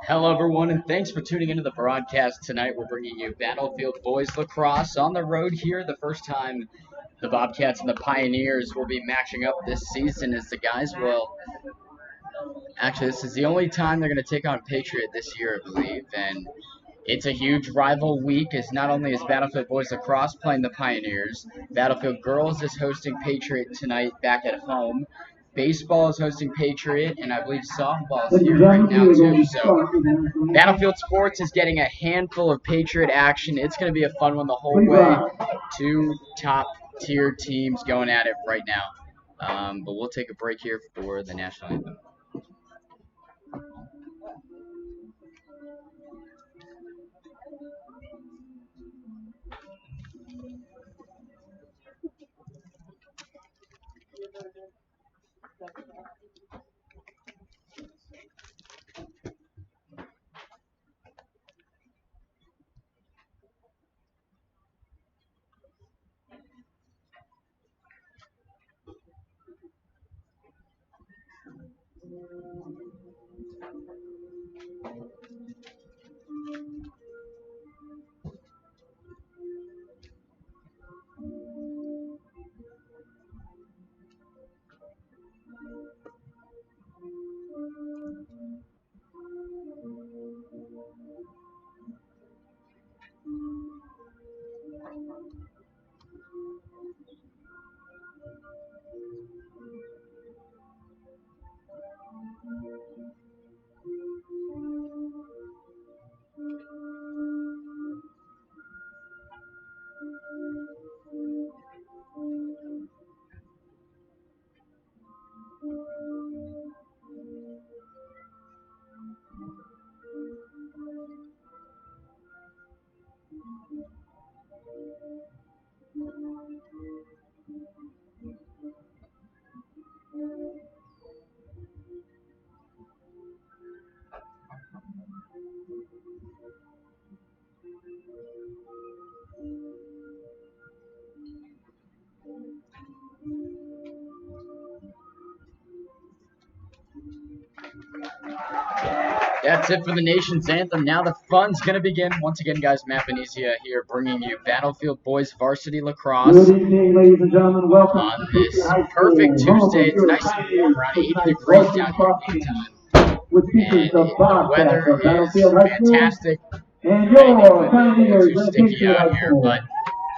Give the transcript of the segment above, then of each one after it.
Hello, everyone, and thanks for tuning into the broadcast tonight. We're bringing you Battlefield Boys Lacrosse on the road here. The first time the Bobcats and the Pioneers will be matching up this season as the guys will. Actually, this is the only time they're going to take on Patriot this year, I believe, and it's a huge rival week as not only is Battlefield Boys Lacrosse playing the Pioneers, Battlefield Girls is hosting Patriot tonight back at home. Baseball is hosting Patriot, and I believe softball is here right now too. So Battlefield Sports is getting a handful of Patriot action. It's going to be a fun one the whole way. Two top-tier teams going at it right now. But we'll take a break here for the national anthem. That's it for the nation's anthem. Now the fun's going to begin. Once again, guys, Matt Venezia here bringing you Battlefield Boys Varsity Lacrosse. Good evening, ladies and gentlemen. Welcome on this perfect Tuesday. It's nice and warm, around 80 degrees down here in Newtown. which features the the Bobcats weather of is Battlefield High School fantastic. and I think your with it a little Pioneers too of sticky Patriot out High here, School. but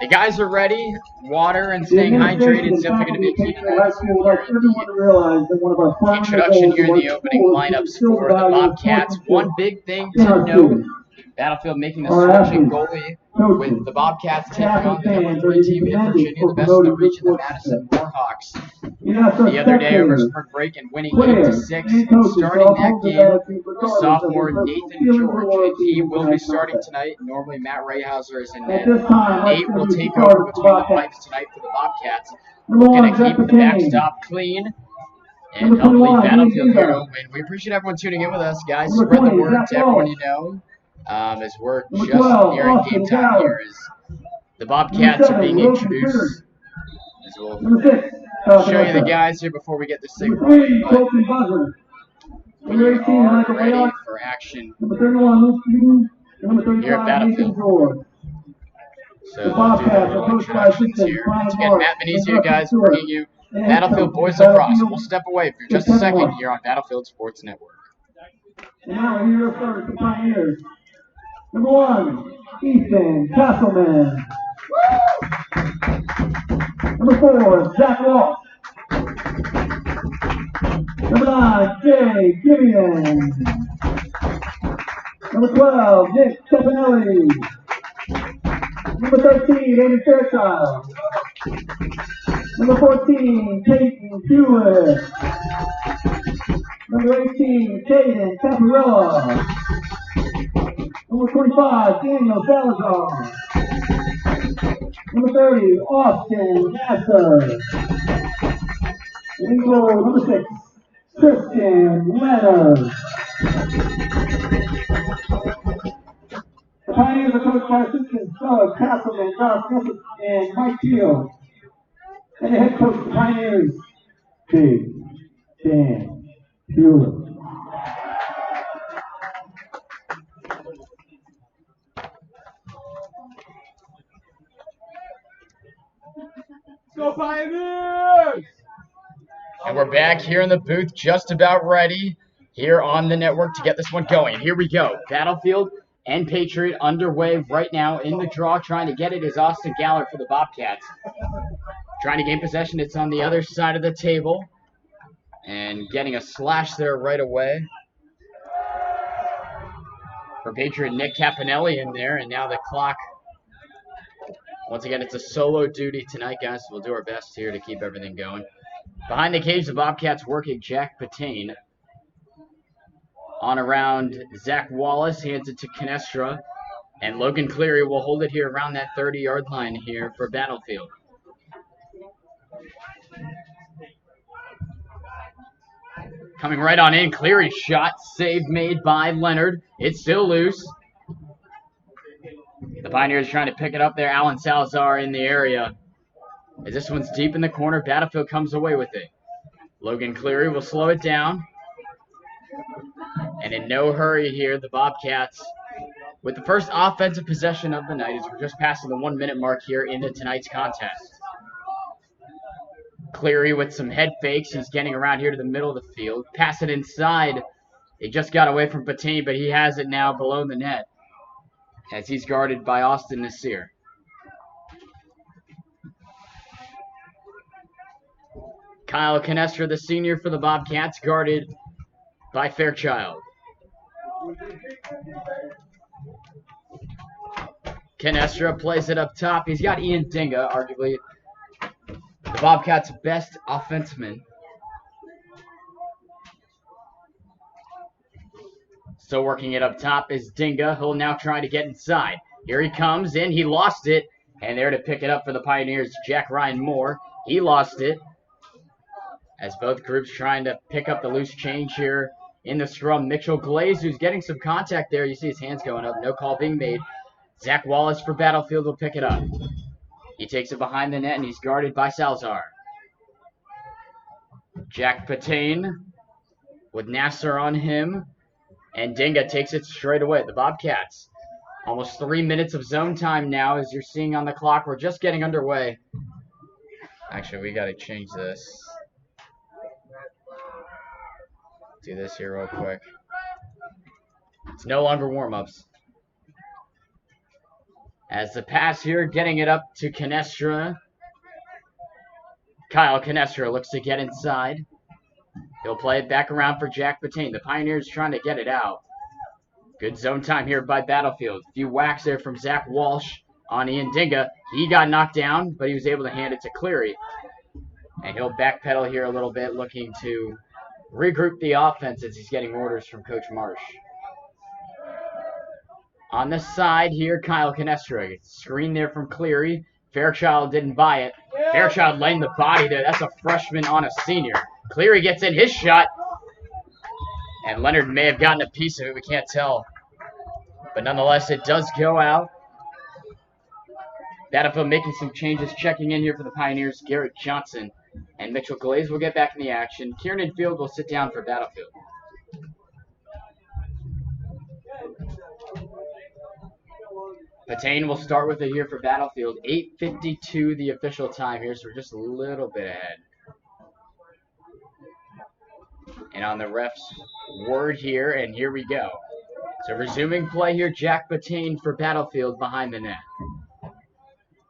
the guys are ready. Water and The staying hydrated administration is and definitely going to faculty be of key Patriot High tonight. School would like everyone to realize that one of our primary Introduction goals here of in our the opening school is to lineups instill the for the value of Bobcats. One sportsmanship big thing in to our note, students. Battlefield making the Our switch in athletes, goalie coaches, with the Bobcats taking staff, on and the number fans are 3 to be team in commended Virginia, for the best in the promoting good region, the sportsmanship. Madison Warhawks. We ask our The other day over spectators, spring break and winning players, 8-6. and coaches to Starting uphold that the game, attitude regardless of sophomore their personal Nathan feelings or George. loyalties He in will be tonight's starting contest. tonight. Normally Matt Rayhauser is in At net. this time, let's Nate will introduce the take starters over for the between the Bobcats. pipes tonight for the Bobcats. Number Looking 1, to Zach keep the McCain. backstop clean and Number help lead 21, Ian Battlefield here to Dingo. a win. We appreciate everyone tuning in with us, guys. Number Spread the 20, word Zach to everyone Wallace. you know. As we're Number just 12, nearing Austin game time Gallagher. here as the Number Bobcats are 7, being Wilson introduced. Curry. As we'll Number 6, show you the Vanessa. guys here before we get this thing Number rolling. 3, But Colton Buzzer. Number we 18, are Michael ready Mayock. for action Number 31, Luke Eden. And number here at 35, Nathan Battlefield. George. So The they'll do their Bobcats are little coached by introductions assistant here. Brian Once again, Mark Matt and Venezia, Dustin guys, Stewart. bringing you And Battlefield coach Boys at Lacrosse. Battlefield We'll step away for is just a Kevin second Mark. here on Battlefield Sports Network. And now here are first the Pioneers. Number 1, Ethan Castleman. Number 4, Zach Walsh. Number 9, Jay Gideon. Number 12, Nick Stefanelli. Number 13, Andy Fairchild. Number 14, Peyton Hewitt. Number 18, Caden Caparella. Number 25, Daniel Salazar. Number 30, Austin Nasser. And goal, number 6, Christian Leonard. The Pioneers are coached by assistants Doug Castleman, Josh Griffith, and Mike Field. And the head coach of the Pioneers, Big Dan Hewitt. Go Pioneers! And we're back here in the booth, just about ready here on the network to get this one going. Here we go. Battlefield and Patriot underway right now in the draw. Trying to get it is Austin Galler for the Bobcats. Trying to gain possession. It's on the other side of the table. And getting a slash there right away. For Patriot, Nick Capanelli in there. And now the clock. Once again, it's a solo duty tonight, guys. We'll do our best here to keep everything going. Behind the cage, the Bobcats working Jack Patain. On around Zach Wallace, hands it to Canestra. And Logan Cleary will hold it here around that 30-yard line here for Battlefield. Coming right on in, Cleary's shot, save made by Leonard. It's still loose. The Pioneers trying to pick it up there. Alan Salazar in the area. As this one's deep in the corner, Battlefield comes away with it. Logan Cleary will slow it down. And in no hurry here, the Bobcats with the first offensive possession of the night as we're just passing the 1-minute mark here into tonight's contest. Cleary with some head fakes. He's getting around here to the middle of the field. Pass it inside. He just got away from Patain, but he has it now below the net as he's guarded by Austin Nasir. Kyle Canestra, the senior for the Bobcats, guarded by Fairchild. Canestra plays it up top. He's got Ian Dinga, arguably the Bobcats' best offenseman. Still working it up top is Dinga. He'll now try to get inside. Here he comes in. He lost it. And there to pick it up for the Pioneers, Jack Ryan Moore. He lost it. As both groups trying to pick up the loose change here in the scrum. Mitchell Glaze, who's getting some contact there. You see his hands going up. No call being made. Zach Wallace for Battlefield will pick it up. He takes it behind the net, and he's guarded by Salazar. Jack Patain with Nasser on him. And Dinga takes it straight away. The Bobcats, almost 3 minutes of zone time now, as you're seeing on the clock. We're just getting underway. Actually, we got to change this. Do this here real quick. It's no longer warm-ups. As the pass here, getting it up to Canestra. Kyle Canestra looks to get inside. He'll play it back around for Jack Batain. The Pioneers trying to get it out. Good zone time here by Battlefield. A few whacks there from Zach Walsh on Ian Dinga. He got knocked down, but he was able to hand it to Cleary. And he'll backpedal here a little bit, looking to regroup the offense as he's getting orders from Coach Marsh. On the side here, Kyle Canestra. Screen there from Cleary. Fairchild didn't buy it. Fairchild laying the body there. That's a freshman on a senior. Cleary gets in his shot. And Leonard may have gotten a piece of it. We can't tell. But nonetheless, it does go out. Battlefield making some changes. Checking in here for the Pioneers, Garrett Johnson and Mitchell Glaze will get back in the action. Kieran Field will sit down for Battlefield. Patain will start with it here for Battlefield. 8:52 the official time here, so we're just a little bit ahead. And on the ref's word here, and here we go. So resuming play here, Jack Batain for Battlefield behind the net.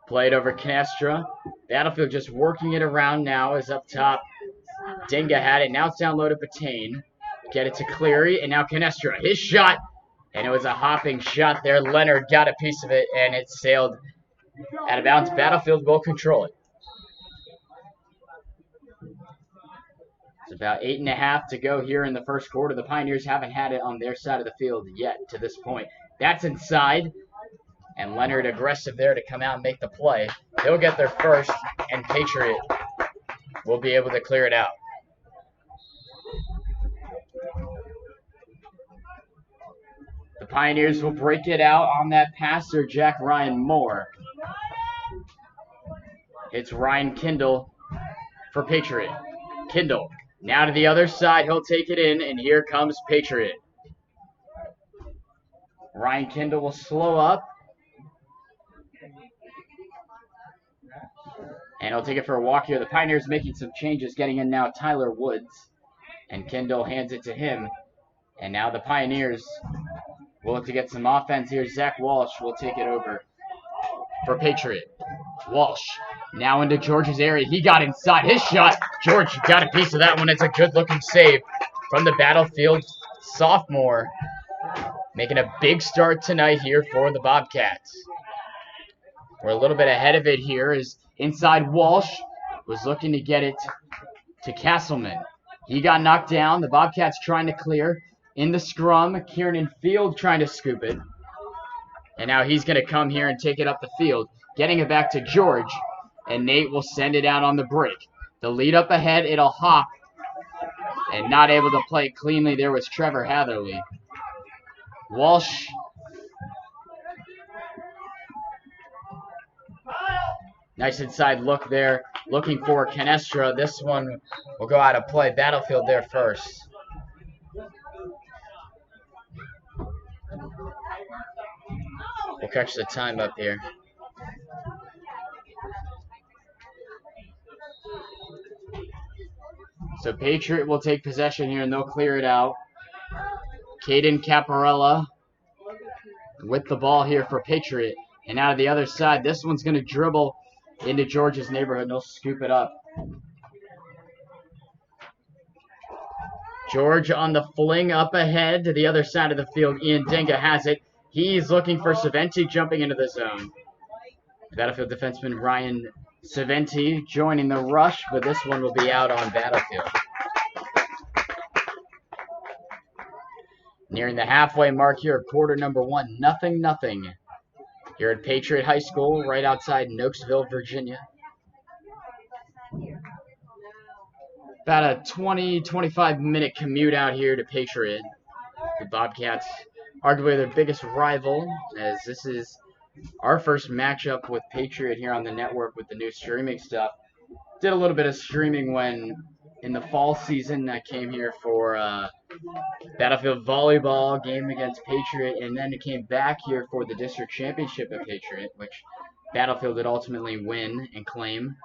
Played over Canestra. Battlefield just working it around now is up top. Dinga had it. Now it's down low to Batain. Get it to Cleary, and now Canestra. His shot. And it was a hopping shot there. Leonard got a piece of it, and it sailed out of bounds. Battlefield will control it. It's about 8.5 to go here in the first quarter. The Pioneers haven't had it on their side of the field yet to this point. That's inside. And Leonard aggressive there to come out and make the play. They'll get their first, and Patriot will be able to clear it out. The Pioneers will break it out on that passer, Jack Ryan Moore. It's Ryan Kindle for Patriot. Kindle now to the other side. He'll take it in, and here comes Patriot. Ryan Kindle will slow up. And he'll take it for a walk here. The Pioneers making some changes, getting in now Tyler Woods. And Kindle hands it to him. And now the Pioneers will look to get some offense here. Zach Walsh will take it over for Patriot. Walsh now into George's area. He got inside his shot. George got a piece of that one. It's a good-looking save from the Battlefield sophomore. Making a big start tonight here for the Bobcats. We're a little bit ahead of it here as inside Walsh was looking to get it to Castleman. He got knocked down. The Bobcats trying to clear. In the scrum, Kieran Field trying to scoop it. And now he's going to come here and take it up the field. Getting it back to George. And Nate will send it out on the break. The lead up ahead, it'll hop. And not able to play cleanly there was Trevor Hatherley. Walsh. Nice inside look there. Looking for Canestra. This one will go out of play. Battlefield there first. We'll catch the time up here. So Patriot will take possession here, and they'll clear it out. Caden Caparella with the ball here for Patriot. And out of the other side, this one's going to dribble into George's neighborhood, and they'll scoop it up. George on the fling up ahead to the other side of the field. Ian Dinga has it. He's looking for Saventi jumping into the zone. Battlefield defenseman Ryan Saventi joining the rush, but this one will be out on Battlefield. Nearing the halfway mark here of quarter number one, 0-0. Here at Patriot High School, right outside Nokesville, Virginia. About a 20-25 minute commute out here to Patriot. The Bobcats, arguably their biggest rival, as this is our first matchup with Patriot here on the network with the new streaming stuff. Did a little bit of streaming when in the fall season I came here for Battlefield volleyball game against Patriot, and then it came back here for the district championship at Patriot, which Battlefield would ultimately win and claim.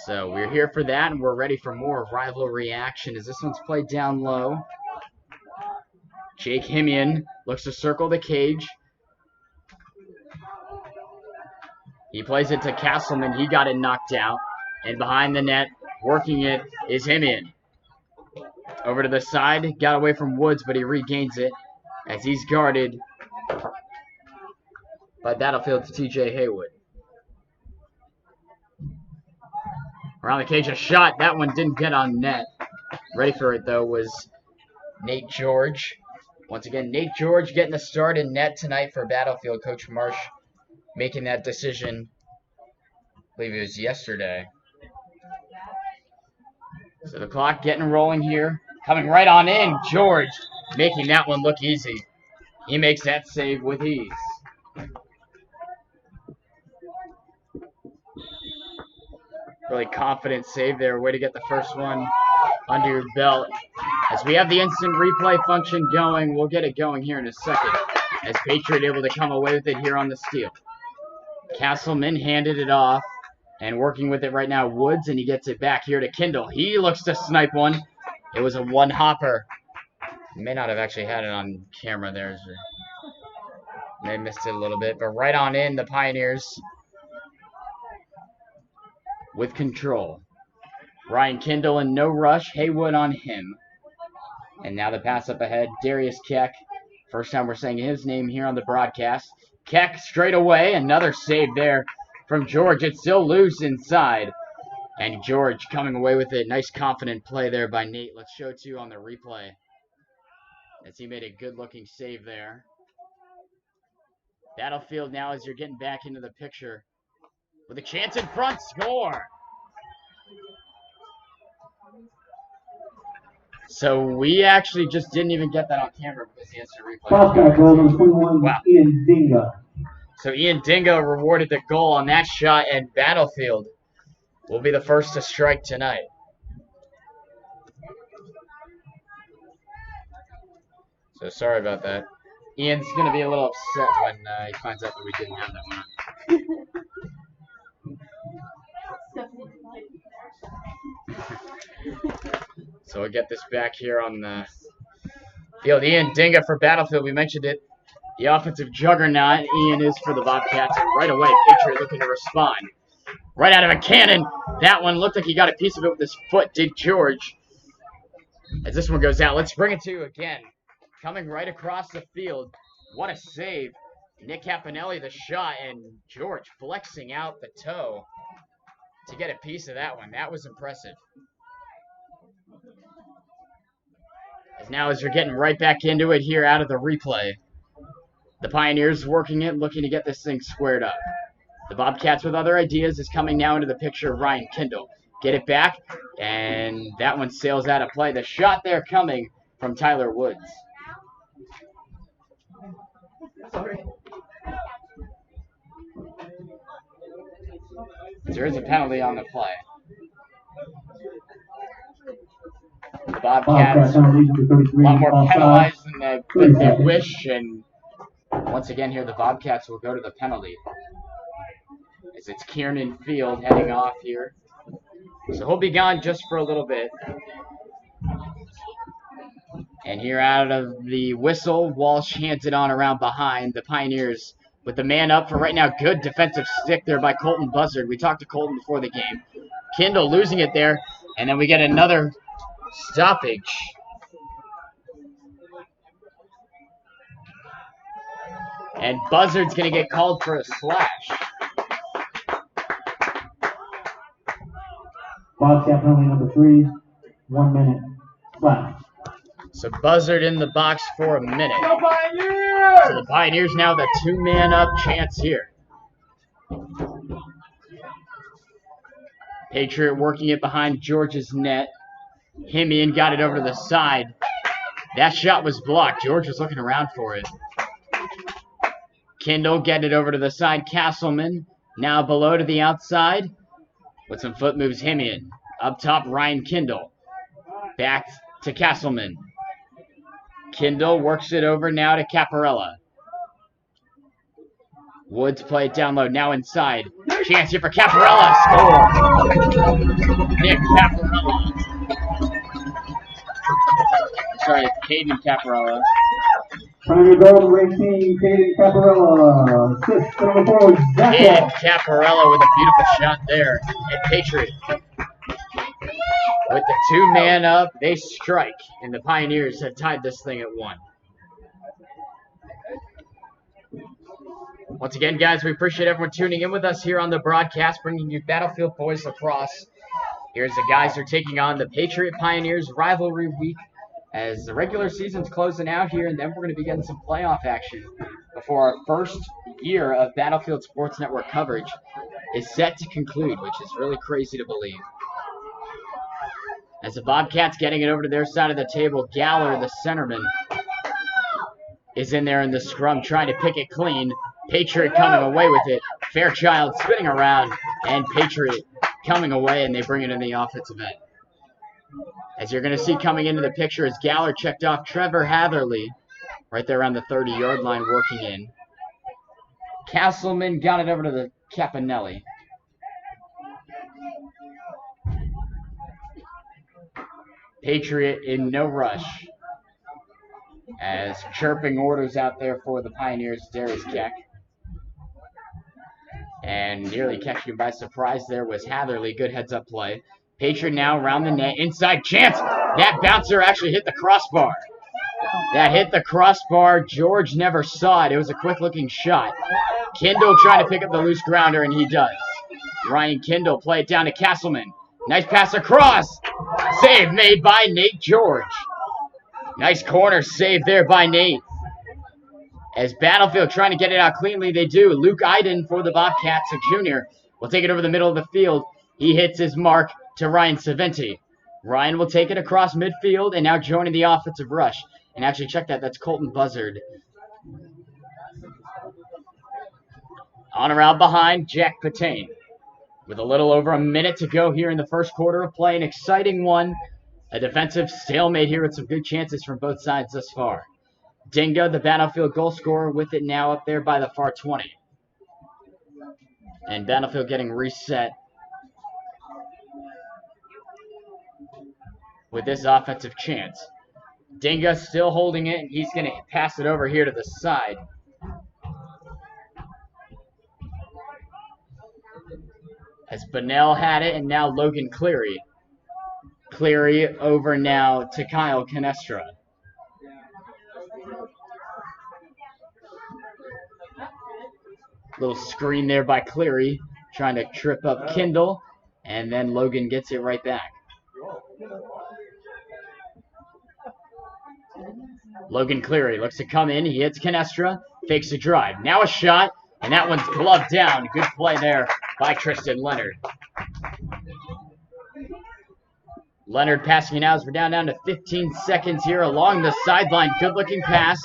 So we're here for that, and we're ready for more rivalry action as this one's played down low. Jake Himian looks to circle the cage. He plays it to Castleman. He got it knocked out. And behind the net, working it, is Himian. Over to the side, got away from Woods, but he regains it as he's guarded by Battlefield's TJ Haywood. Around the cage, a shot. That one didn't get on net. Ready for it, though, was Nate George. Once again, Nate George getting the start in net tonight for Battlefield. Coach Marsh making that decision, I believe it was yesterday. So the clock getting rolling here. Coming right on in, George making that one look easy. He makes that save with ease. Really confident save there. Way to get the first one under your belt. As we have the instant replay function going, we'll get it going here in a second. As Patriot able to come away with it here on the steal. Castleman handed it off. And working with it right now, Woods, and he gets it back here to Kindle. He looks to snipe one. It was a one-hopper. May not have actually had it on camera there. May have missed it a little bit. But right on in, the Pioneers with control. Ryan Kindle in no rush. Haywood on him. And now the pass up ahead. Darius Keck. First time we're saying his name here on the broadcast. Keck straight away. Another save there from George. It's still loose inside. And George coming away with it. Nice confident play there by Nate. Let's show it to you on the replay. As he made a good-looking save there. Battlefield now as you're getting back into the picture. With a chance in front, score! So we actually just didn't even get that on camera because the instant replay. Wow. Ian Dinga. So Ian Dingo rewarded the goal on that shot, and Battlefield will be the first to strike tonight. So sorry about that. Ian's going to be a little upset when he finds out that we didn't have that one. So we'll get this back here on the field. Ian Dinga for Battlefield. We mentioned it. The offensive juggernaut Ian is for the Bobcats. And right away, Patriot looking to respond. Right out of a cannon. That one looked like he got a piece of it with his foot, did George. As this one goes out, let's bring it to you again. Coming right across the field. What a save. Nick Caponelli, the shot, and George flexing out the toe to get a piece of that one. That was impressive. As you're getting right back into it here out of the replay. The Pioneers working it, looking to get this thing squared up. The Bobcats with other ideas is coming now into the picture of Ryan Kindle. Get it back, and that one sails out of play. The shot there coming from Tyler Woods. Sorry. There is a penalty on the play. The Bobcats a lot more penalized than they wish, and once again here the Bobcats will go to the penalty. As it's Kiernan Field heading off here. So he'll be gone just for a little bit. And here out of the whistle, Walsh hands it on around behind. The Pioneers with the man up for right now. Good defensive stick there by Colton Buzzard. We talked to Colton before the game. Kindle losing it there. And then we get another stoppage. And Buzzard's going to get called for a slash. Bobcat penalty number 3, 1 minute, slash. So Buzzard in the box for a minute. So the Pioneers now the 2-man up chance here. Patriot working it behind George's net. Himian got it over to the side. That shot was blocked. George was looking around for it. Kindle get it over to the side. Castleman now below to the outside. With some foot moves, Himian. Up top, Ryan Kindle. Back to Castleman. Kindle works it over now to Caparella. Woods play it down low. Now inside. Chance here for Caparella. Score. Nick Caparella. Sorry, it's Caden Caparella. Pioneer Gold Racing, Caden Caparella. Assist number 4, Zach. Caden Caparella with a beautiful shot there. And Patriot, with the 2-man up, they strike. And the Pioneers have tied this thing at 1. Once again, guys, we appreciate everyone tuning in with us here on the broadcast, bringing you Battlefield Boys Lacrosse. Here's the guys who are taking on the Patriot Pioneers rivalry week as the regular season's closing out here, and then we're going to be getting some playoff action before our first year of Battlefield Sports Network coverage is set to conclude, which is really crazy to believe. As the Bobcats getting it over to their side of the table, Galler, the centerman, is in there in the scrum trying to pick it clean. Patriot coming away with it. Fairchild spinning around, and Patriot coming away, and they bring it in the offensive end. As you're going to see coming into the picture is Galler checked off Trevor Hatherley right there on the 30-yard line working in. Castleman got it over to the Capanelli. Patriot in no rush. As chirping orders out there for the Pioneers, Darius Keck. And nearly catching him by surprise there was Hatherley. Good heads-up play. Patriot now around the net. Inside chance. That bouncer actually hit the crossbar. That hit the crossbar. George never saw it. It was a quick-looking shot. Kindle trying to pick up the loose grounder, and he does. Ryan Kindle play it down to Castleman. Nice pass across. Save made by Nate George. Nice corner save there by Nate. As Battlefield trying to get it out cleanly, they do. Luke Iden for the Bobcats, a junior, will take it over the middle of the field. He hits his mark to Ryan Saventi. Ryan will take it across midfield and now joining the offensive rush. And actually, check that. That's Colton Buzzard. On around behind, Jack Patain. With a little over a minute to go here in the first quarter of play. An exciting one. A defensive stalemate here with some good chances from both sides thus far. Dinga, the Battlefield goal scorer, with it now up there by the far 20. And Battlefield getting reset with this offensive chance. Dinga still holding it, and he's going to pass it over here to the side. As Bunnell had it, and now Logan Cleary. Cleary over now to Kyle Canestra. Little screen there by Cleary, trying to trip up Kindle, and then Logan gets it right back. Logan Cleary looks to come in. He hits Canestra, fakes a drive. Now a shot, and that one's gloved down. Good play there by Tristan Leonard. Leonard passing it out as we're down to 15 seconds here along the sideline. Good-looking pass.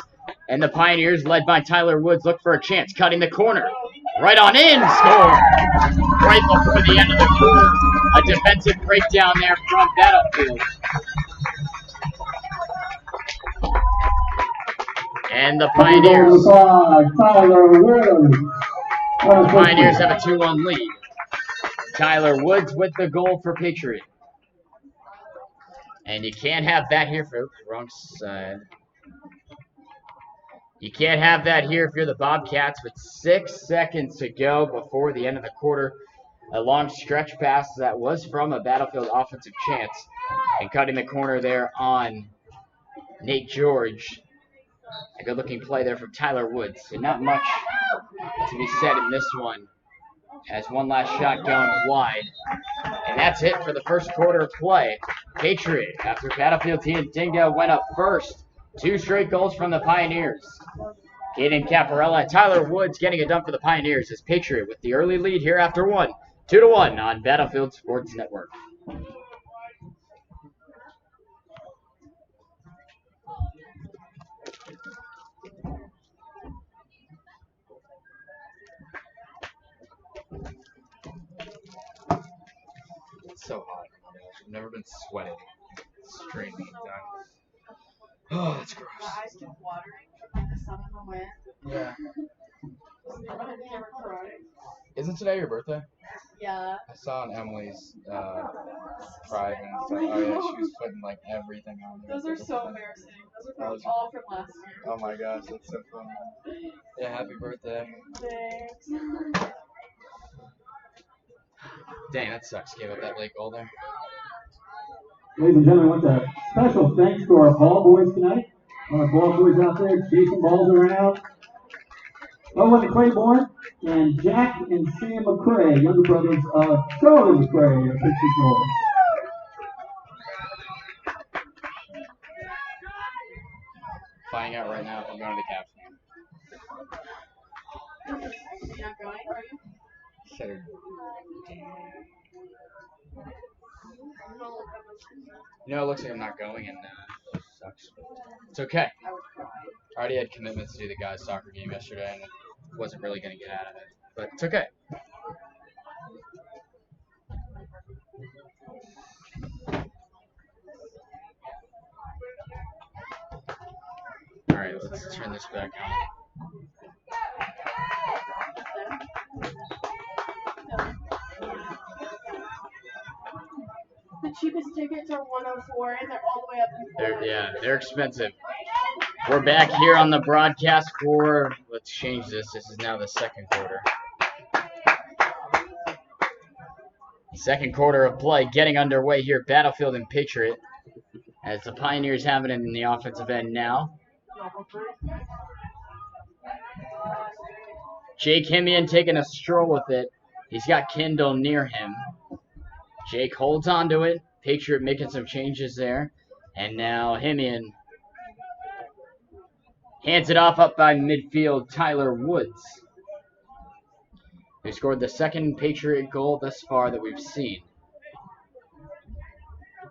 And the Pioneers, led by Tyler Woods, look for a chance. Cutting the corner. Right on in. Score. Right before the end of the quarter. A defensive breakdown there from Battlefield. And the Pioneers. The Pioneers have a 2-1 lead. Tyler Woods with the goal for Patriot. And you can't have that here for wrong side. You can't have that here if you're the Bobcats with 6 seconds to go before the end of the quarter. A long stretch pass that was from a Battlefield offensive chance. And cutting the corner there on Nate George. A good-looking play there from Tyler Woods. And not much to be said in this one. As one last shot going wide. And that's it for the first quarter of play. Patriot, after Battlefield team Dingo went up first. 2 straight goals from the Pioneers. Caden Caparella and Tyler Woods getting it done for the Pioneers as Patriot with the early lead here after 1. 2-1 on Battlefield Sports Network. It's so hot. I've never been sweating. It's streaming down. Oh, that's gross. My eyes keep watering from the sun and the wind. Yeah. I'm gonna never cry. Isn't today your birthday? Yeah. I saw on Emily's private and it's like, oh yeah, she was putting like everything on there. Those are so embarrassing. Those are all from last year. Oh my gosh, that's so fun. Yeah, happy birthday. Thanks. Dang, that sucks. Gave up that late goal there. Ladies and gentlemen, I want to special thanks to our ball boys tonight. Our ball boys out there chasing balls around. Owen Claiborne and Jack and Sam McCrae, younger brothers of Charlie McCrae, are pitching goal. Finding out right now if I'm going to the caption. You're not going, are you? Said You know, it looks like I'm not going, and it sucks. It's okay. I already had commitments to do the guys' soccer game yesterday, and it wasn't really going to get out of it. But it's okay. All right, let's turn this back on. The cheapest tickets are 104 and they're all the way up in They're expensive. We're back here on the broadcast for, let's change this. This is now the second quarter. Second quarter of play getting underway here at Battlefield and Patriot as the Pioneers have it in the offensive end now. Jake Himian taking a stroll with it. He's got Kendall near him. Jake holds on to it. Patriot making some changes there. And now Himian hands it off up by midfield Tyler Woods, who scored the second Patriot goal thus far that we've seen.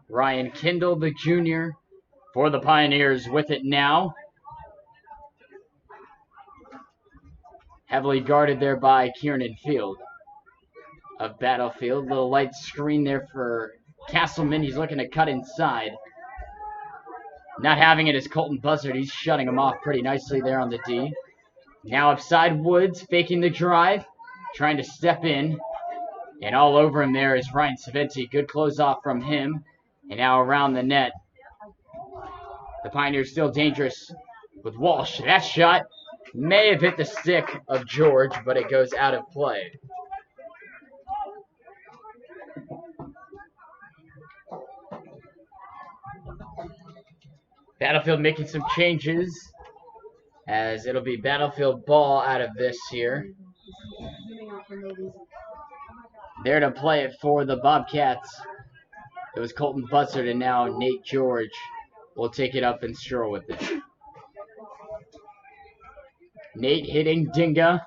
Ryan Kendall, the junior, for the Pioneers with it now. Heavily guarded there by Kiernan Field of Battlefield. Little light screen there for Castleman. He's looking to cut inside. Not having it is Colton Buzzard. He's shutting him off pretty nicely there on the D. Now upside Woods, faking the drive, trying to step in. And all over him there is Ryan Saventi. Good close off from him. And now around the net. The Pioneers still dangerous with Walsh. That shot may have hit the stick of George, but it goes out of play. Battlefield making some changes as it'll be Battlefield ball out of this here. There to play it for the Bobcats. It was Colton Buzzard, and now Nate George will take it up and stroll with it. Nate hitting Dinga.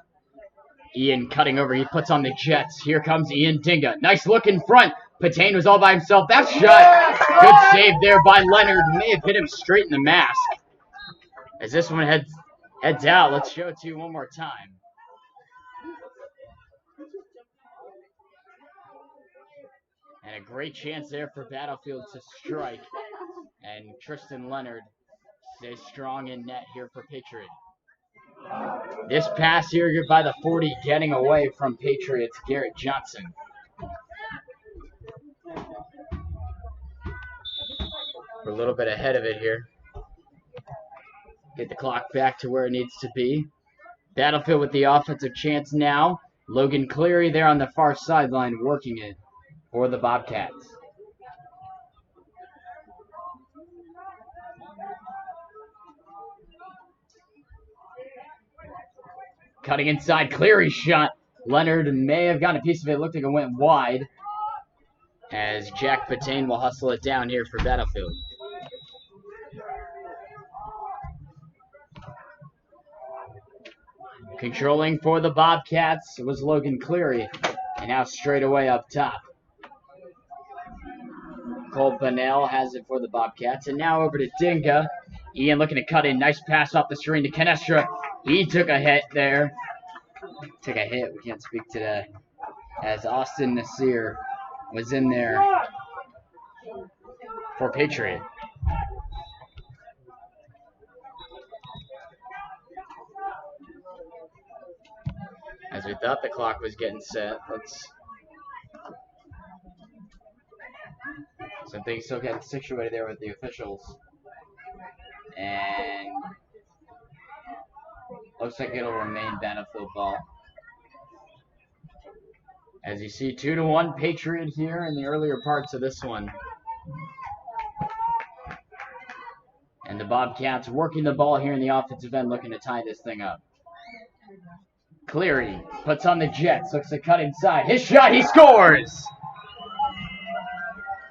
Ian cutting over. He puts on the Jets. Here comes Ian Dinga. Nice look in front. Patain was all by himself. That shot. Good save there by Leonard. May have hit him straight in the mask. As this one heads out, let's show it to you one more time. And a great chance there for Battlefield to strike. And Tristan Leonard stays strong in net here for Patriot. This pass here by the 40 getting away from Patriots, Garrett Johnson. We're a little bit ahead of it here. Get the clock back to where it needs to be. Battlefield with the offensive chance now. Logan Cleary there on the far sideline working it for the Bobcats. Cutting inside, Cleary's shot. Leonard may have gotten a piece of it. Looked like it went wide. As Jack Patain will hustle it down here for Battlefield. Controlling for the Bobcats was Logan Cleary. And now straight away up top. Cole Bunnell has it for the Bobcats. And now over to Dinga. Ian looking to cut in. Nice pass off the screen to Canestra. He took a hit there. Took a hit. We can't speak today. As Austin Nasir was in there for Patriot. As we thought the clock was getting set, some things still getting situated there with the officials. And looks like it'll remain Battlefield ball. As you see, 2-1 Patriot here in the earlier parts of this one. And the Bobcats working the ball here in the offensive end, looking to tie this thing up. Cleary puts on the Jets, looks to cut inside. His shot, he scores!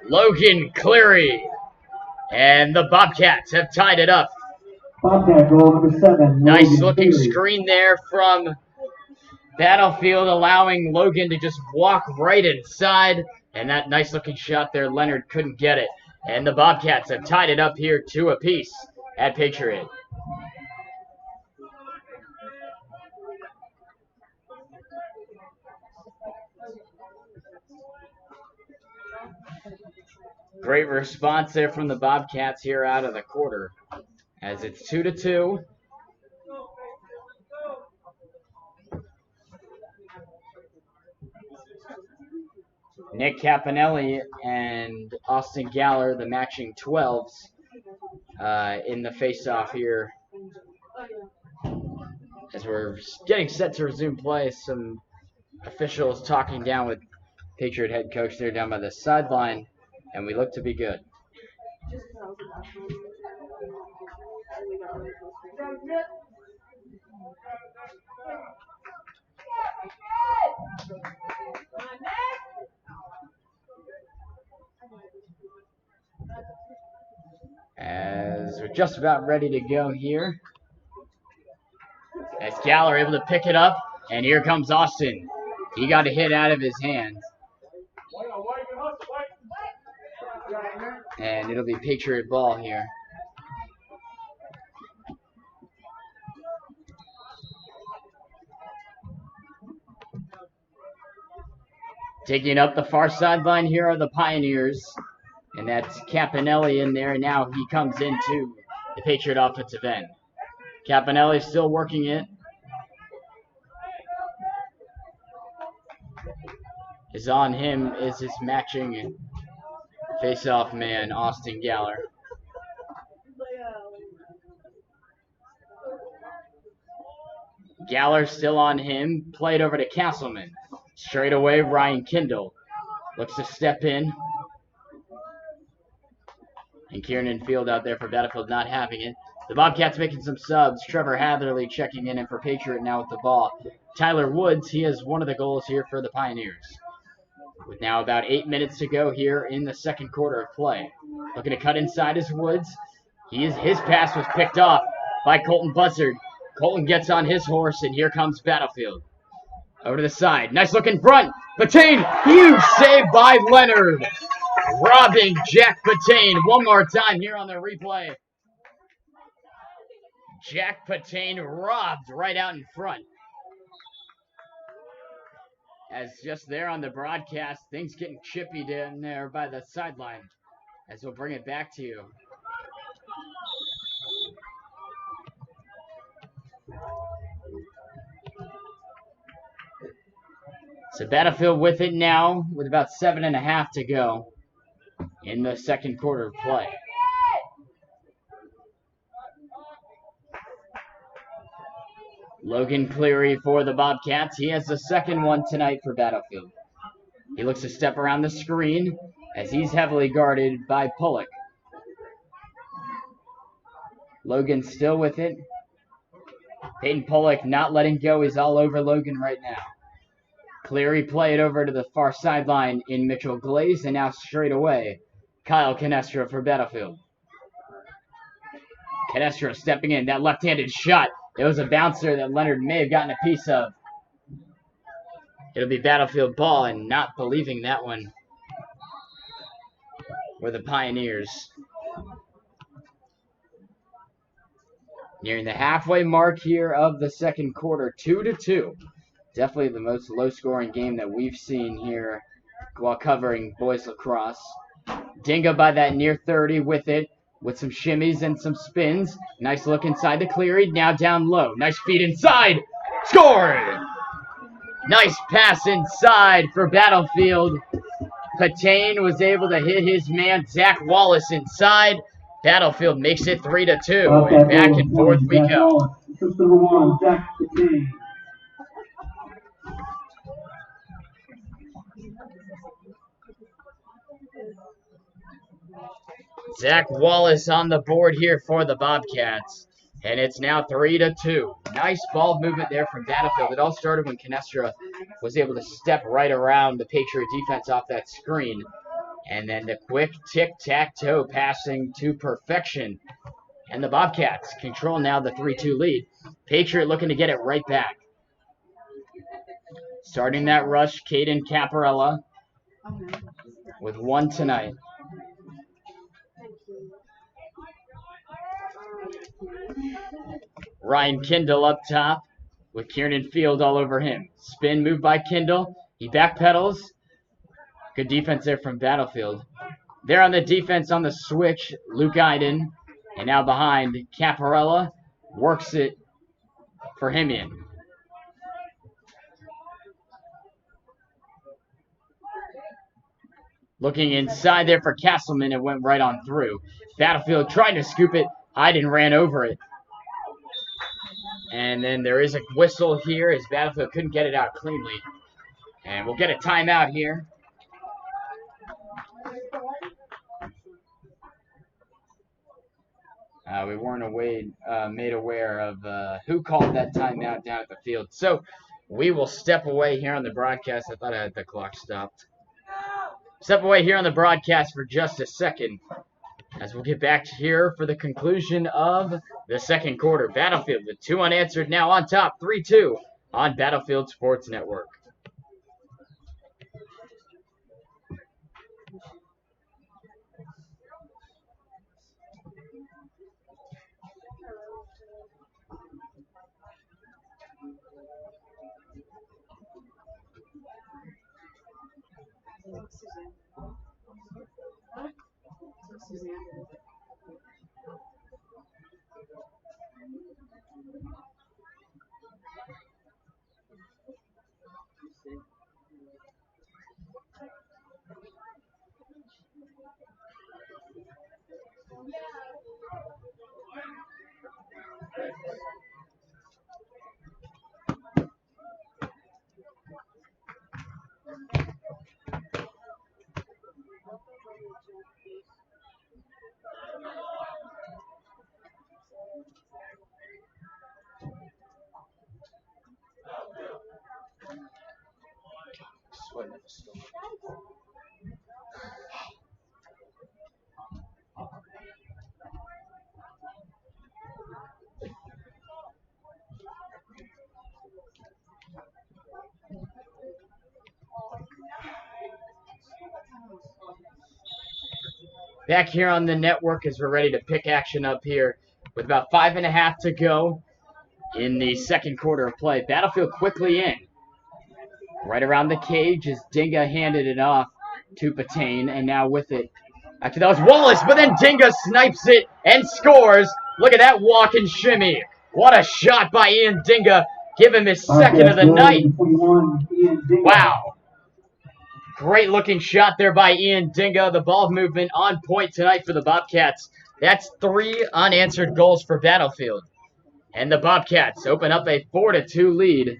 Logan Cleary. And the Bobcats have tied it up. Bobcat goal number 7. Nice looking screen there from Battlefield, allowing Logan to just walk right inside. And that nice looking shot there, Leonard couldn't get it. And the Bobcats have tied it up here 2 apiece at Patriot. Great response there from the Bobcats here out of the quarter, as it's 2-2. Nick Campanelli and Austin Galler, the matching 12s, in the face-off here. As we're getting set to resume play, some officials talking down with Patriot head coach there down by the sideline, and we look to be good. As we're just about ready to go here. As Galler able to pick it up, and here comes Austin. He got a hit out of his hands. And it'll be Patriot ball here. Taking up the far sideline here are the Pioneers. And that's Campanelli in there. Now he comes into the Patriot offensive end. Campanelli still working it. Is on him is his matching face-off man, Austin Galler. Galler still on him. Played over to Castleman. Straight away, Ryan Kindle looks to step in. And Kieran Field out there for Battlefield not having it. The Bobcats making some subs. Trevor Hatherley checking in and for Patriot now with the ball. Tyler Woods, he has one of the goals here for the Pioneers. With now about 8 minutes to go here in the second quarter of play. Looking to cut inside is Woods. His pass was picked off by Colton Buzzard. Colton gets on his horse, and here comes Battlefield. Over to the side. Nice looking front. Patain, huge save by Leonard. Robbing Jack Patain one more time here on the replay. Jack Patain robbed right out in front. As just there on the broadcast, things getting chippy down there by the sideline. As we'll bring it back to you. So Battlefield with it now, with about 7.5 to go in the second quarter of play. Logan Cleary for the Bobcats. He has the second one tonight for Battlefield. He looks to step around the screen as he's heavily guarded by Pullock. Logan still with it. Peyton Pullock not letting go. He's all over Logan right now. Cleary played over to the far sideline in Mitchell Glaze, and now straight away, Kyle Canestra for Battlefield. Canestra stepping in, that left-handed shot. It was a bouncer that Leonard may have gotten a piece of. It'll be Battlefield ball, and not believing that one were the Pioneers. Nearing the halfway mark here of the second quarter, 2-2. Definitely the most low-scoring game that we've seen here while covering boys lacrosse. Dinga by that near 30 with it, with some shimmies and some spins. Nice look inside the Cleary, now down low. Nice feed inside, scored! Nice pass inside for Battlefield. Patain was able to hit his man, Zach Wallace, inside. Battlefield makes it 3-2, Bobcat and back goal and forth we Jack go. Wallace. Assist number 1, Jack King. Zach Wallace on the board here for the Bobcats, and it's now 3-2. Nice ball movement there from Battlefield. It all started when Canestra was able to step right around the Patriot defense off that screen. And then the quick tic-tac-toe passing to perfection. And the Bobcats control now the 3-2 lead. Patriot looking to get it right back. Starting that rush, Caden Caparella with 1 tonight. Ryan Kindle up top with Kieran Field all over him. Spin move by Kindle. He backpedals. Good defense there from Battlefield. There on the defense on the switch, Luke Iden. And now behind, Caparella works it for Himian. Looking inside there for Castleman, it went right on through. Battlefield tried to scoop it. Iden ran over it. And then there is a whistle here as Battlefield couldn't get it out cleanly. And we'll get a timeout here. We weren't made aware of who called that timeout down at the field. So we will step away here on the broadcast. I thought I had the clock stopped. Step away here on the broadcast for just a second as we'll get back here for the conclusion of the second quarter. Battlefield with 2 unanswered, now on top, 3-2 on Battlefield Sports Network. Back here on the network as we're ready to pick action up here with about 5.5 to go in the second quarter of play. Battlefield quickly in. Right around the cage as Dinga handed it off to Patain, and now with it. Actually, that was Wallace, but then Dinga snipes it and scores. Look at that walk and shimmy. What a shot by Ian Dinga. Give him his second of the night. Wow. Great looking shot there by Ian Dinga. The ball movement on point tonight for the Bobcats. That's 3 unanswered goals for Battlefield. And the Bobcats open up a 4-2 lead.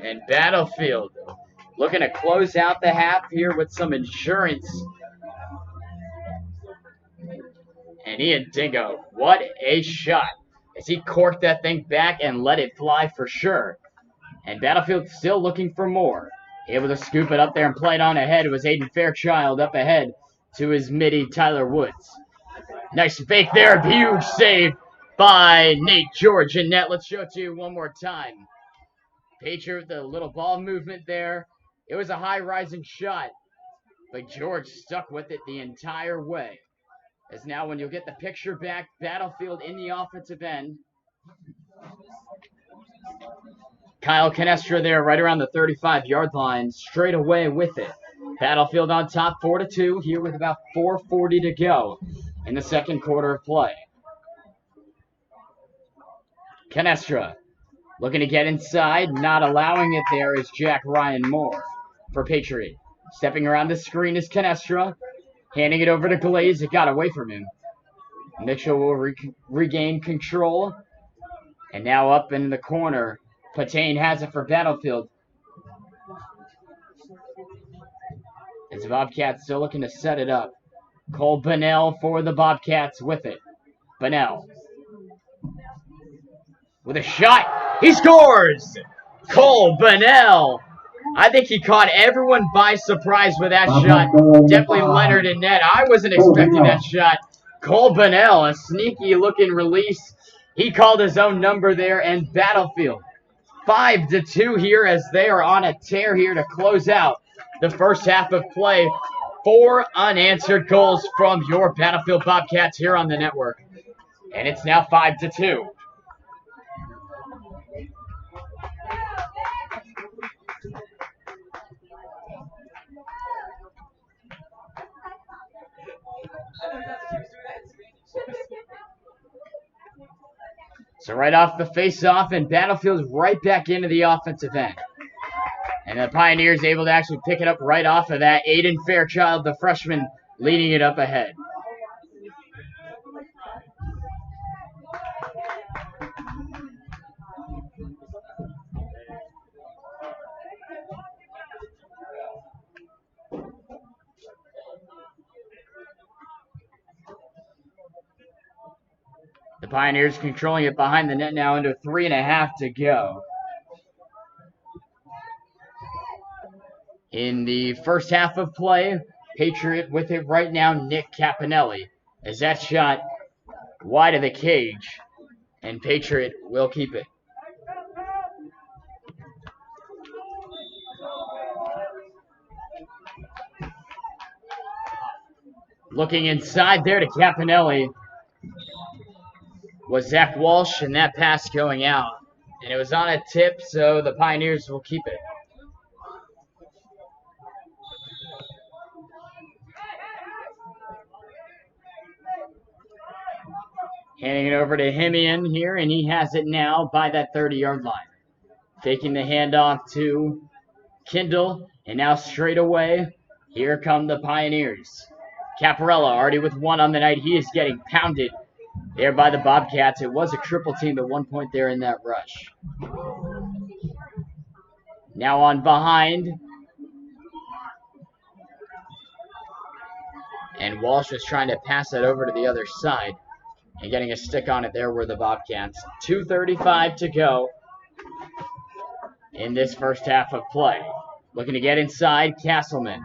And Battlefield looking to close out the half here with some insurance. And Ian Dingo, what a shot. As he corked that thing back and let it fly for sure. And Battlefield still looking for more. Able to scoop it up there and play it on ahead. It was Aiden Fairchild up ahead to his midi, Tyler Woods. Nice fake there. Huge save by Nate George in net. Let's show it to you one more time. Patriot, the little ball movement there. It was a high rising shot. But George stuck with it the entire way. As now when you'll get the picture back, Battlefield in the offensive end. Kyle Canestra there right around the 35-yard line, straight away with it. Battlefield on top, 4-2, here with about 4:40 to go in the second quarter of play. Canestra Looking to get inside, not allowing it there is Jack Ryan Moore for Patriot. Stepping around the screen is Canestra. Handing it over to Glaze. It got away from him. Mitchell will regain control. And now up in the corner, Patain has it for Battlefield. As the Bobcats still looking to set it up. Cole Bunnell for the Bobcats with it. Bunnell. With a shot. He scores! Cole Bunnell. I think he caught everyone by surprise with that shot. Definitely Leonard and net. I wasn't expecting that shot. Cole Bunnell, a sneaky looking release. He called his own number there, and Battlefield 5-2 here as they are on a tear here to close out the first half of play. 4 unanswered goals from your Battlefield Bobcats here on the network. And it's now 5-2. So right off the face-off, and Battlefield's right back into the offensive end. And the Pioneers able to actually pick it up right off of that. Aiden Fairchild, the freshman, leading it up ahead. The Pioneers controlling it behind the net now, under 3.5 to go. In the first half of play, Patriot with it right now, Nick Caponelli. As that shot wide of the cage, and Patriot will keep it. Looking inside there to Caponelli was Zach Walsh, and that pass going out. And it was on a tip, so the Pioneers will keep it. Handing it over to Hemian here, and he has it now by that 30-yard line. Taking the handoff to Kindle, and now straight away, here come the Pioneers. Caparella already with 1 on the night. He is getting pounded there by the Bobcats. It was a triple team at one point there in that rush. Now on behind. And Walsh was trying to pass that over to the other side. And getting a stick on it there were the Bobcats. 2:35 to go in this first half of play. Looking to get inside, Castleman.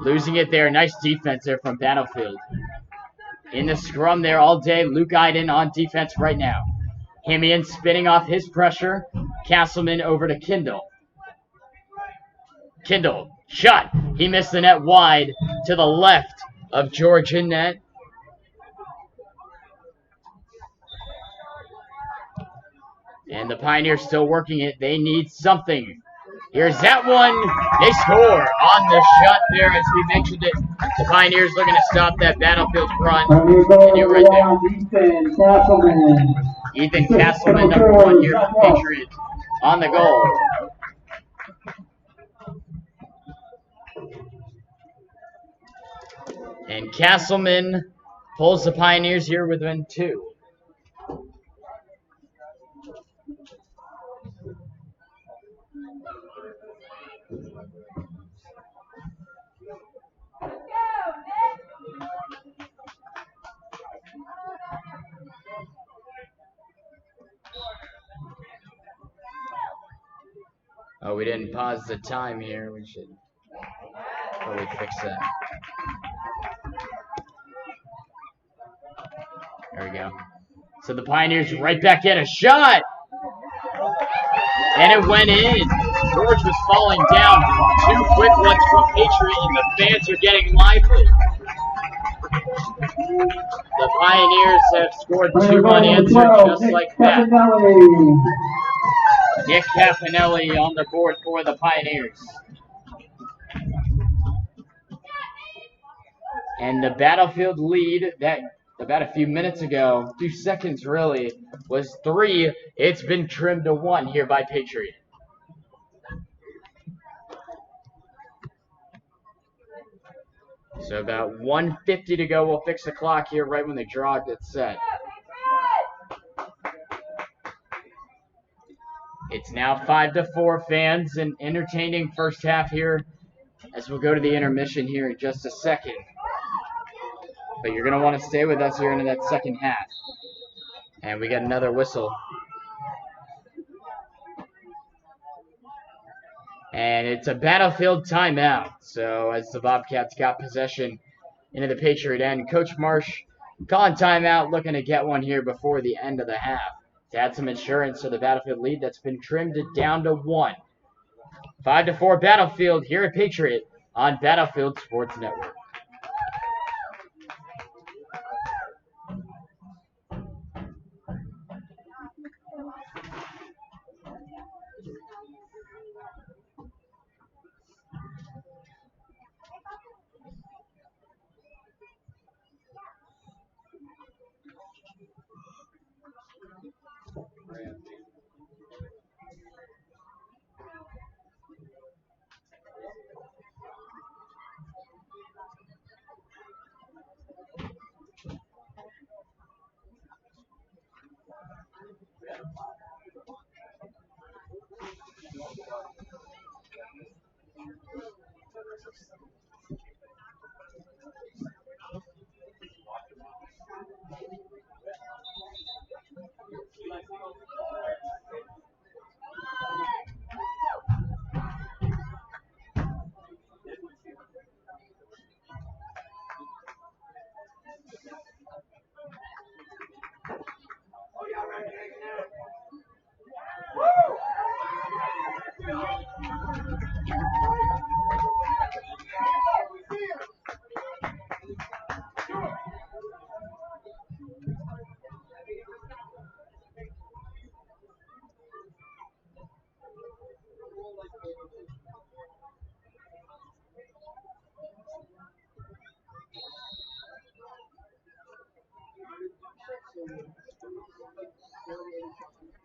Losing it there. Nice defense there from Battlefield. In the scrum there all day, Luke Iden on defense right now. Hemian spinning off his pressure. Castleman over to Kindle. Kindle, shot. He missed the net wide to the left of George in net. And the Pioneers still working it. They need something. Here's that one. They score on the shot there, as we mentioned it. The Pioneers looking to stop that Battlefield run. And you're right there. Ethan Castleman, number 1 here for Patriot, on the goal. And Castleman pulls the Pioneers here within 2. Oh, we didn't pause the time here. We should probably fix that. There we go. So the Pioneers right back at a shot. And it went in. George was falling down. 2 quick ones from Patriot, and the fans are getting lively. The Pioneers have scored 2 unanswered just like that. Nick Caponelli on the board for the Pioneers. And the Battlefield lead that about a few minutes ago, 2 seconds really, was 3. It's been trimmed to 1 here by Patriot. So about 1:50 to go. We'll fix the clock here right when the draw gets set. It's now 5-4, fans, an entertaining first half here as we'll go to the intermission here in just a second. But you're going to want to stay with us here into that second half. And we got another whistle. And it's a Battlefield timeout. So as the Bobcats got possession into the Patriot end, Coach Marsh calling timeout, looking to get one here before the end of the half to add some insurance to the Battlefield lead that's been trimmed down to 1. 5-4 Battlefield here at Patriot on Battlefield Sports Network.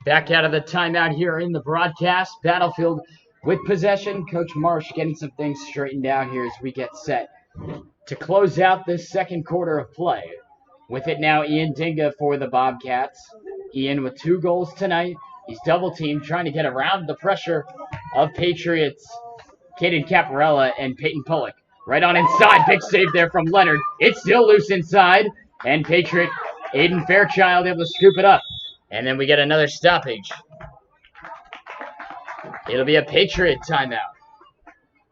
Back out of the timeout here in the broadcast. Battlefield with possession. Coach Marsh getting some things straightened out here as we get set to close out this second quarter of play. With it now, Ian Dinga for the Bobcats. Ian with 2 goals tonight. He's double teamed, trying to get around the pressure of Patriots, Caden Caparella and Peyton Bullock. Right on inside. Big save there from Leonard. It's still loose inside. And Patriot, Aiden Fairchild able to scoop it up. And then we get another stoppage. It'll be a Patriot timeout.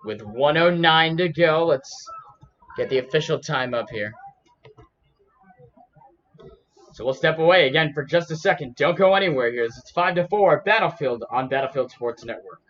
With 1:09 to go, let's get the official time up here. So we'll step away again for just a second. Don't go anywhere here. It's 5-4 Battlefield on Battlefield Sports Network.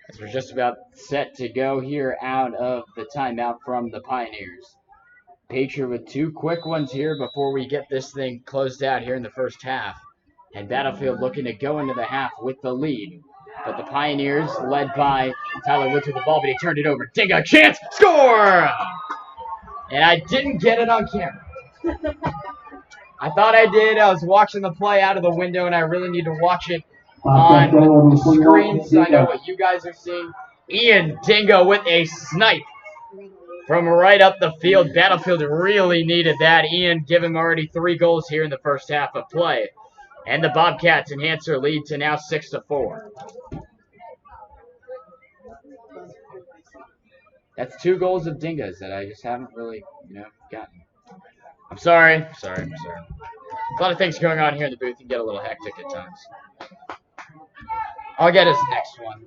As we're just about set to go here out of the timeout from the Pioneers. Patriot with 2 quick ones here before we get this thing closed out here in the first half. And Battlefield looking to go into the half with the lead. But the Pioneers, led by Tyler Woods with the ball, but he turned it over. Dinga, chance, score! And I didn't get it on camera. I thought I did. I was watching the play out of the window, and I really need to watch it on the screen so I know what you guys are seeing. Ian Dingo with a snipe from right up the field. Battlefield really needed that. Ian giving him already 3 goals here in the first half of play. And the Bobcats enhance their lead to now 6-4. That's 2 goals of Dingas that I just haven't really, gotten. I'm sorry. A lot of things going on here in the booth. You can get a little hectic at times. I'll get his next one.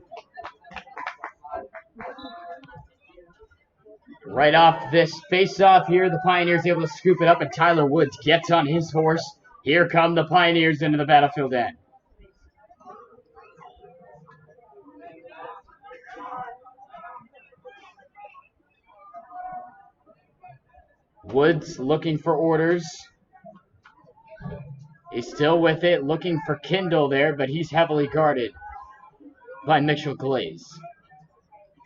Right off this face-off here, the Pioneers able to scoop it up, and Tyler Woods gets on his horse. Here come the Pioneers into the battlefield end. Woods looking for orders. He's still with it, looking for Kindle there, but he's heavily guarded by Mitchell Glaze.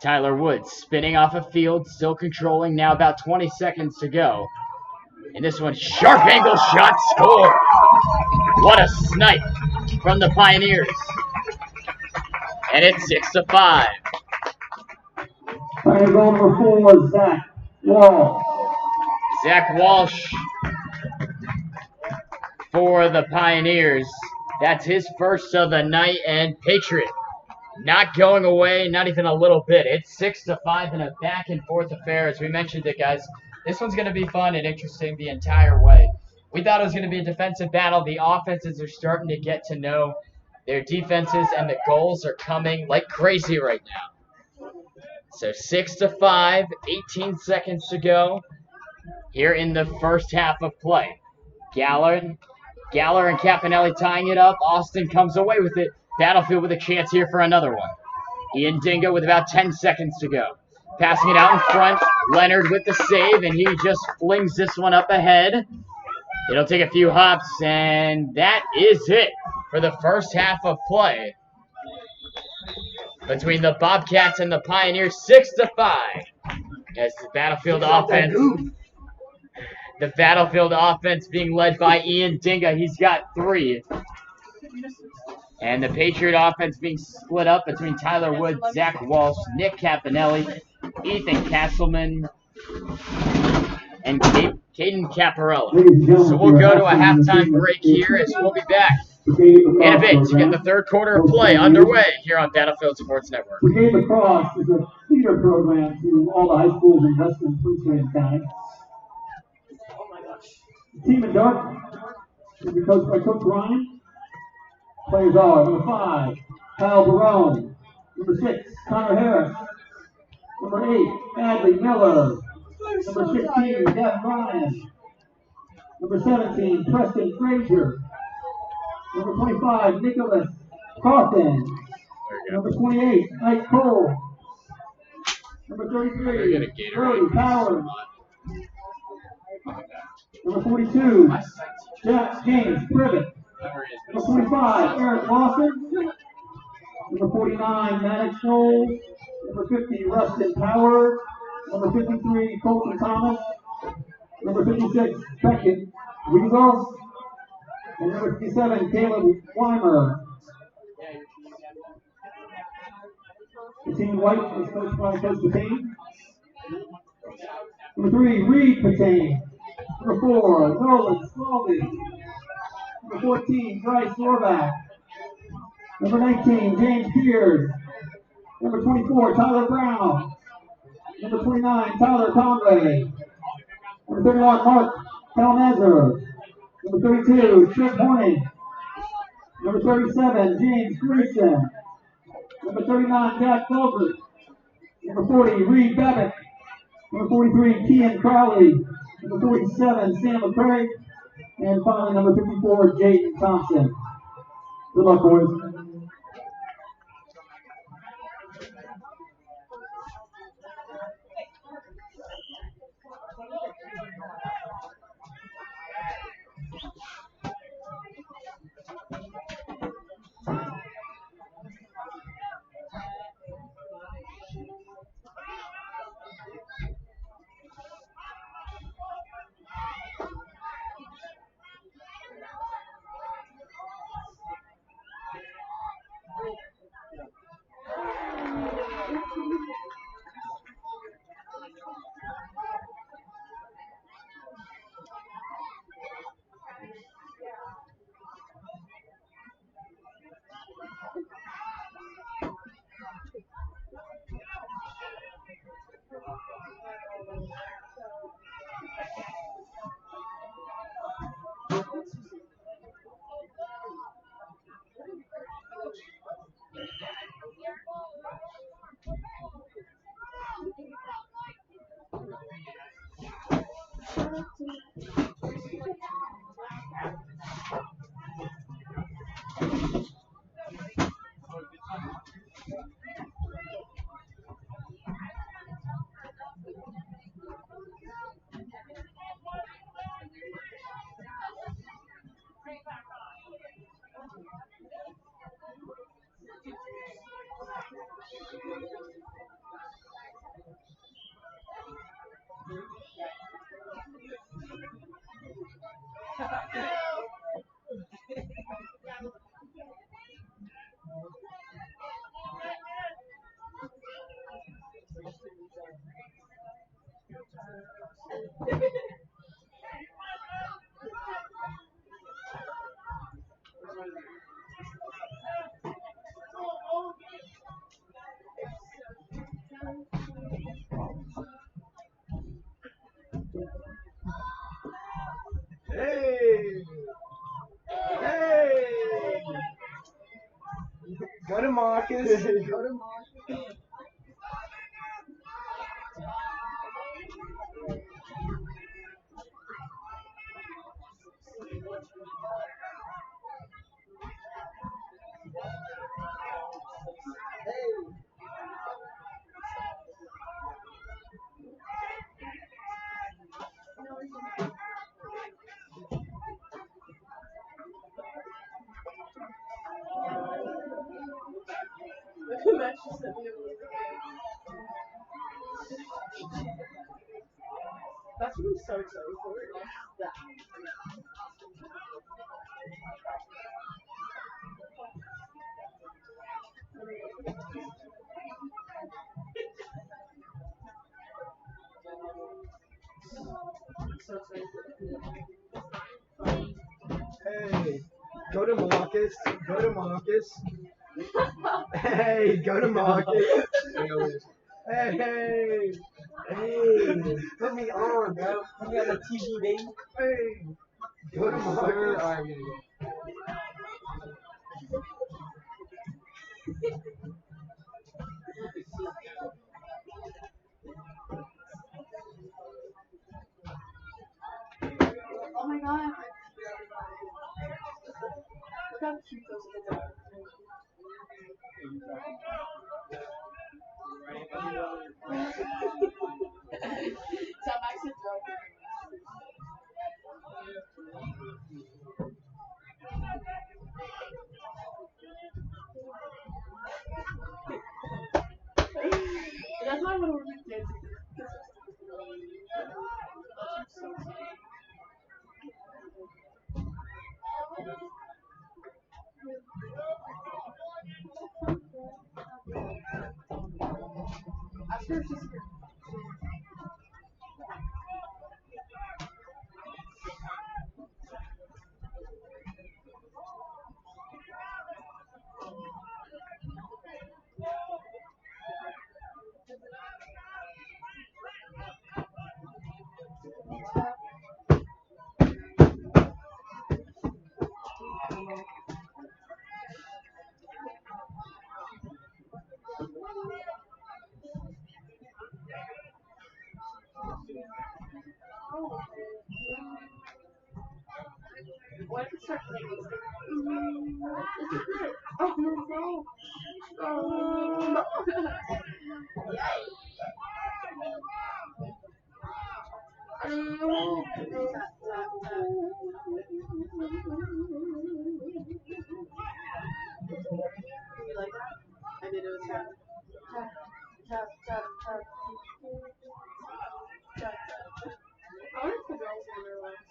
Tyler Woods spinning off a field, still controlling, now about 20 seconds to go. And this one, sharp angle shot, score! What a snipe from the Pioneers. And it's 6-5. Pioneer goal number 4, Zach Walsh. Zach Walsh for the Pioneers. That's his first of the night, and Patriot not going away, not even a little bit. It's 6-5 in a back and forth affair. As we mentioned it, guys, this one's going to be fun and interesting the entire way. We thought it was going to be a defensive battle. The offenses are starting to get to know their defenses, and the goals are coming like crazy right now. So 6-5, 18 seconds to go here in the first half of play. Galler and Caponelli tying it up. Austin comes away with it. Battlefield with a chance here for another one. Ian Dingo with about 10 seconds to go. Passing it out in front. Leonard with the save, and he just flings this one up ahead. It'll take a few hops, and that is it for the first half of play between the Bobcats and the Pioneers. 6-5 as the Battlefield offense. The Battlefield offense being led by Ian Dinga. He's got 3. And the Patriot offense being split up between Tyler Woods, Zach Walsh, Nick Caponelli, Ethan Castleman, and Caden Caparella. So we'll go to a halftime break here as we'll be back in a bit to get the third quarter of play underway here on Battlefield Sports Network. Brigade Lacrosse is a feeder program to all the high schools in Western Prince William County. The team in dark will be coached by Coach Ryan. Players are number 5, Kyle Barone. Number 6, Connor Harris. Number 8, Adley Miller. Number 16, Devin Ryan. Number 17, Preston Frazier. Number 25, Nicholas Carthen. Number 28, Mike Cole. Number 33, Brody Powers. Number 42, James Privet. Number 45, Eric Lawson. Number 49, Maddox Knowles. Number 50, Rustin Power. Number 53, Colton Thomas. Number 56, Beckett Weasel. And number 57, Caleb Weimer. The team white is coached by Coach Patane. Number 3, Reed Patane. Number 4, Nolan Smallby. Number 14, Bryce Norback. Number 19, James Pierce. Number 24, Tyler Brown. Number 29, Tyler Conway. Number 31, Mark Kalnezer. Number 32, Chip Horning. Number 37, James Greason. Number 39, Jack Fulford. Number 40, Reed Babbitt. Number 43, Kean Crowley. Number 47, Sam McCrae. And finally, number 54, Jaden Thompson. Good luck, boys. Hey! Hey! Go to Marcus. Go to Marcus. Max just sent me a video. That's what I'm so excited for. That. So excited. Hey! Go to Marcus. Go to Marcus. Hey! Go to Marcus. Hey! Hey! Hey! Put me on, bro. Put me on the TV, baby. Hey! Go to Marcus. Oh my god. Look how cute those kids are. So Max is broken. That's why I want to work with kids. Ask her if she's here. What if it starts like this? Oh no. Oh. You like that? I did it with tap. Tap, tap, tap, tap. Tap, tap. I wonder if the girls in their lives.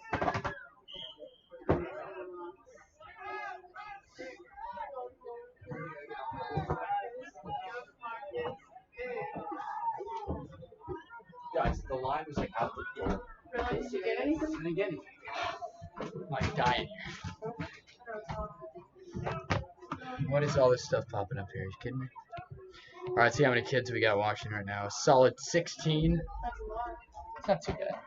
Guys, the line was like out the door. Really? Did you get anything? I didn't get anything. I'm like dying here. What is all this stuff popping up here? Are you kidding me? Alright, let's see how many kids we got watching right now. A solid 16. That's a lot. It's not too bad.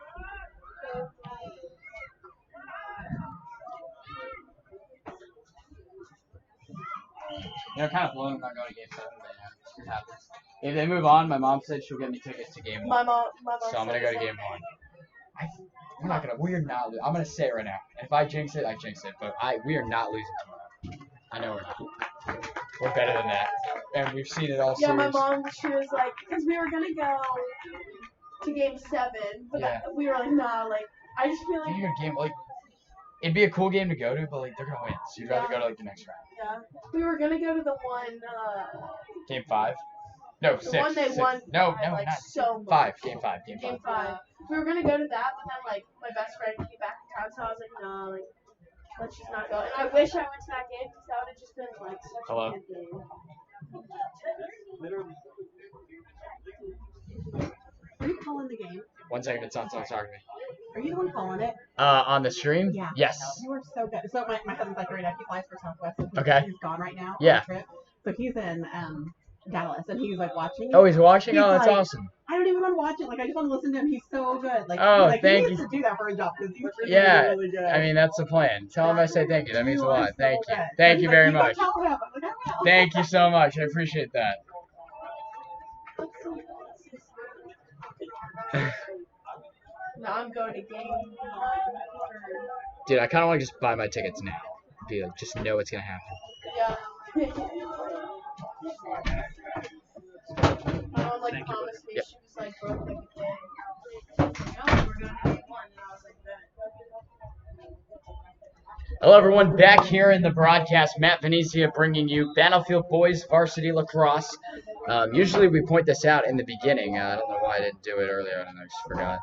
They're kind of blown if I go to game 7, but yeah, it happens. If they move on, my mom said she'll get me tickets to game 1. My mom So I'm going to go to game 1. We're not losing. I'm going to say it right now. If I jinx it, I jinx it. But we are not losing tomorrow. I know we're not. We're better than that. And we've seen it all yeah, series. my mom, she was like, because we were going to go to game 7, but Yeah. we were like, nah, like, I just feel like. You're game, like, it'd be a cool game to go to, but like they're gonna win, so you'd rather go to like the next round. Yeah, we were gonna go to the one. Game 5. No, The 6. one they 6. won No, by, no, like, not so much. 5. Game 5. Game 5. Game 5. We were gonna go to that, but then like my best friend came back in town, so I was like, no, like let's just not go. And I wish I went to that game because that would have just been like such Hello? a good game. Are you calling the game? 1 second, it's on, so sorry. Are you the one calling it? On the stream? Yeah. Yes. You were so good. So my husband's like right now. He flies for Southwest. So Okay. He's gone right now. Yeah. On a trip. So he's in Dallas, and he's like watching. Oh, he's watching? He's Oh, that's like, awesome. I don't even want to watch it. Like I just want to listen to him. He's so good. Like Oh, like, thank he needs you. to do that for a job because he's really, Yeah, really good. I mean, that's the plan. Tell him I say thank you. That means a You are lot. so Thank you. good. Thank He's you like, very "You gotta much. tell him." I'm like, I will. Thank you so much. I appreciate that. Now I'm going to game 1. Dude, I kind of want to just buy my tickets now. Be like, just know it's going to happen. Yeah. My mom like promised me Yep. she was like broke like a day. No, we're going to game 1, and I was like that. Hello, everyone. Back here in the broadcast, Matt Venezia bringing you Battlefield Boys Varsity Lacrosse. Usually we point this out in the beginning. I don't know why I didn't do it earlier. I don't know. I just forgot.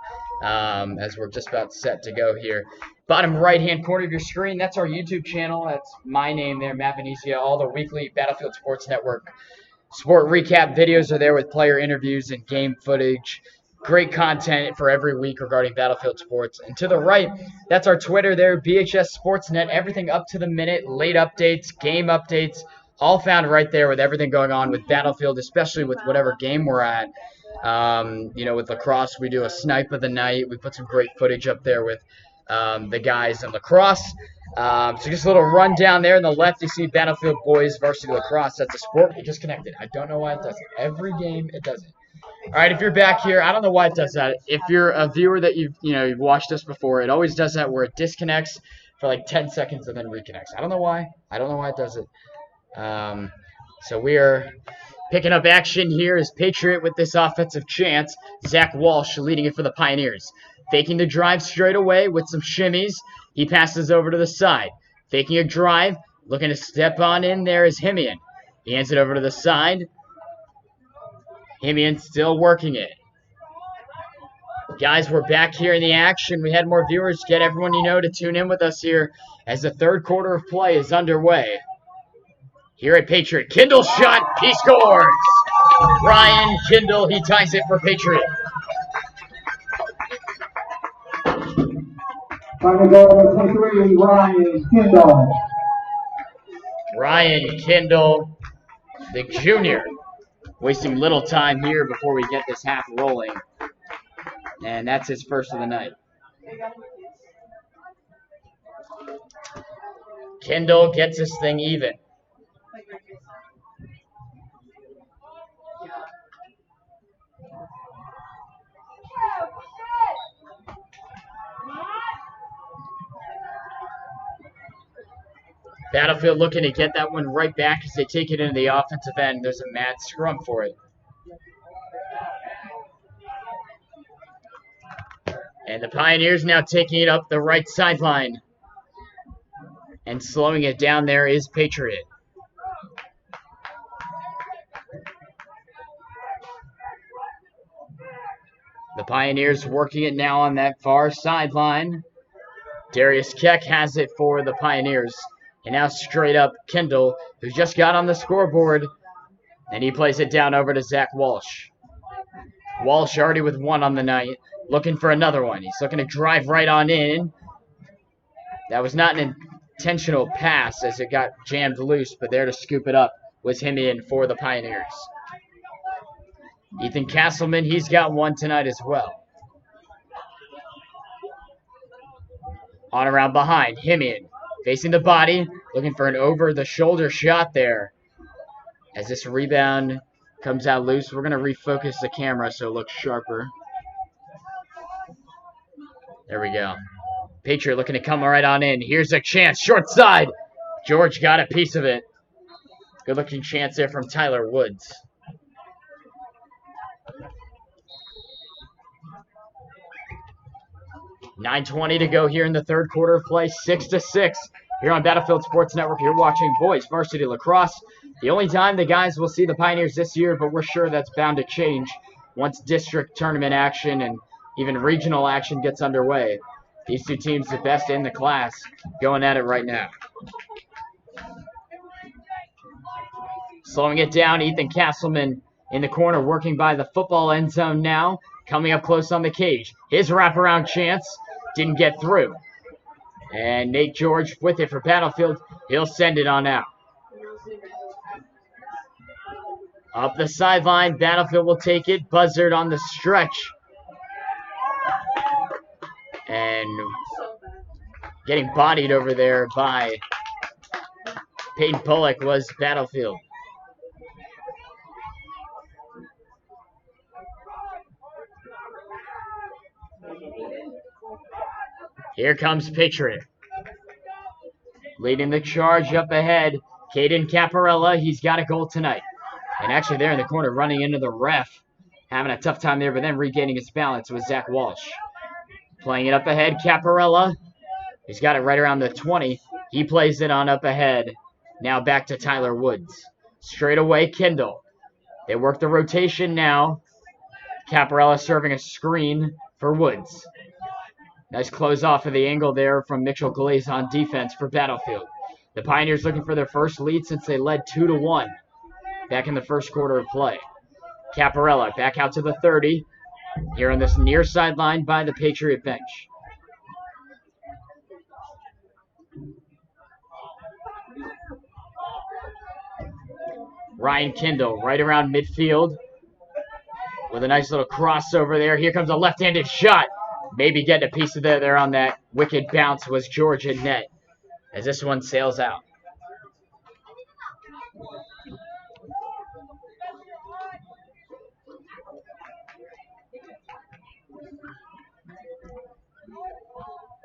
As we're just about set to go here. Bottom right-hand corner of your screen, that's our YouTube channel. That's my name there, Matt Venezia. All the weekly Battlefield Sports Network sport recap videos are there with player interviews and game footage. Great content for every week regarding Battlefield Sports. And to the right, that's our Twitter there, BHS Sportsnet. Everything up to the minute, late updates, game updates, all found right there with everything going on with Battlefield, especially with whatever game we're at. With Lacrosse, we do a snipe of the night. We put some great footage up there with the guys in Lacrosse. So just a little rundown there. On the left, you see Battlefield Boys Varsity Lacrosse. That's a sport. It just connected. I don't know why it does it. Every game, it does it. All right, if you're back here, I don't know why it does that. If you're a viewer that you've watched us before, it always does that where it disconnects for like 10 seconds and then reconnects. I don't know why. I don't know why it does it. So we are picking up action here as Patriot with this offensive chance. Zach Walsh leading it for the Pioneers. Faking the drive straight away with some shimmies. He passes over to the side. Faking a drive. Looking to step on in there is Himian. He hands it over to the side. Himian still working it. Guys, we're back here in the action. We had more viewers. Get everyone to tune in with us here as the third quarter of play is underway. Here at Patriot. Kindle's shot. He scores. Ryan Kindle, he ties it for Patriot. Trying to go to 23, Ryan Kendall. Ryan Kindle, the junior, wasting little time here before we get this half rolling. And that's his first of the night. Kindle gets this thing even. Battlefield looking to get that one right back as they take it into the offensive end. There's a mad scrum for it. And the Pioneers now taking it up the right sideline. And slowing it down there is Patriot. The Pioneers working it now on that far sideline. Darius Keck has it for the Pioneers. And now straight up Kendall, who just got on the scoreboard. And he plays it down over to Zach Walsh. Walsh already with one on the night. Looking for another one. He's looking to drive right on in. That was not an intentional pass as it got jammed loose, but there to scoop it up was him in for the Pioneers. Ethan Castleman, he's got one tonight as well. On around behind, Himian facing the body, looking for an over-the-shoulder shot there. As this rebound comes out loose, we're going to refocus the camera so it looks sharper. There we go. Patriot looking to come right on in. Here's a chance, short side. George got a piece of it. Good-looking chance there from Tyler Woods. .9:20 to go here in the third quarter of play, 6-6. Here on Battlefield Sports Network, you're watching Boys Varsity Lacrosse. The only time the guys will see the Pioneers this year, but we're sure that's bound to change once district tournament action and even regional action gets underway. These two teams, the best in the class, going at it right now. Slowing it down, Ethan Castleman in the corner, working by the football end zone now, coming up close on the cage. His wraparound chance didn't get through. And Nate George with it for Battlefield. He'll send it on out. Up the sideline, Battlefield will take it. Buzzard on the stretch. And getting bodied over there by Peyton Bullock was Battlefield. Here comes Patriot. Leading the charge up ahead, Caden Caparella. He's got a goal tonight. And actually there in the corner running into the ref. Having a tough time there, but then regaining his balance was Zach Walsh. Playing it up ahead, Caparella. He's got it right around the 20. He plays it on up ahead. Now back to Tyler Woods. Straight away, Kendall. They work the rotation now. Caparella serving a screen for Woods. Nice close off of the angle there from Mitchell Glaze on defense for Battlefield. The Pioneers looking for their first lead since they led 2-1 back in the first quarter of play. Caparella back out to the 30. Here on this near sideline by the Patriot bench. Ryan Kendall right around midfield with a nice little crossover there. Here comes a left-handed shot. Maybe getting a piece of that there on that wicked bounce was George at net as this one sails out.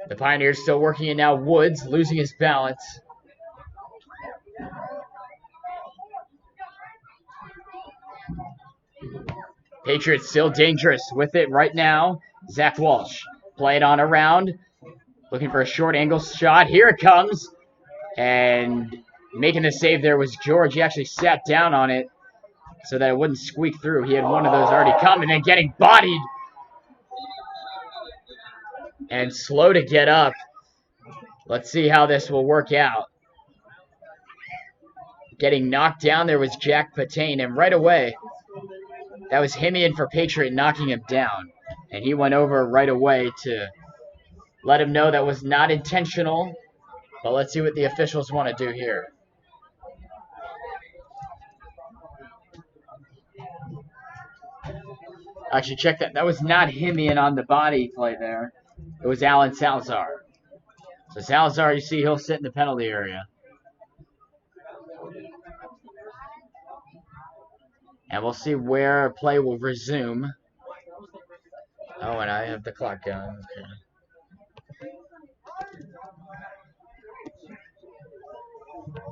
The Pioneers still working it now. Woods losing his balance. Patriots still dangerous with it right now. Zach Walsh play it on around. Looking for a short angle shot. Here it comes. And making the save there was George. He actually sat down on it so that it wouldn't squeak through. He had one of those already come and then getting bodied. And slow to get up. Let's see how this will work out. Getting knocked down there was Jack Patain, and right away, that was Himian for Patriot knocking him down. And he went over right away to let him know that was not intentional. But let's see what the officials want to do here. Actually, check that. That was not Himian on the body play there. It was Alan Salazar. So Salazar, you see, he'll sit in the penalty area. And we'll see where play will resume. Oh, and I have the clock going. Okay.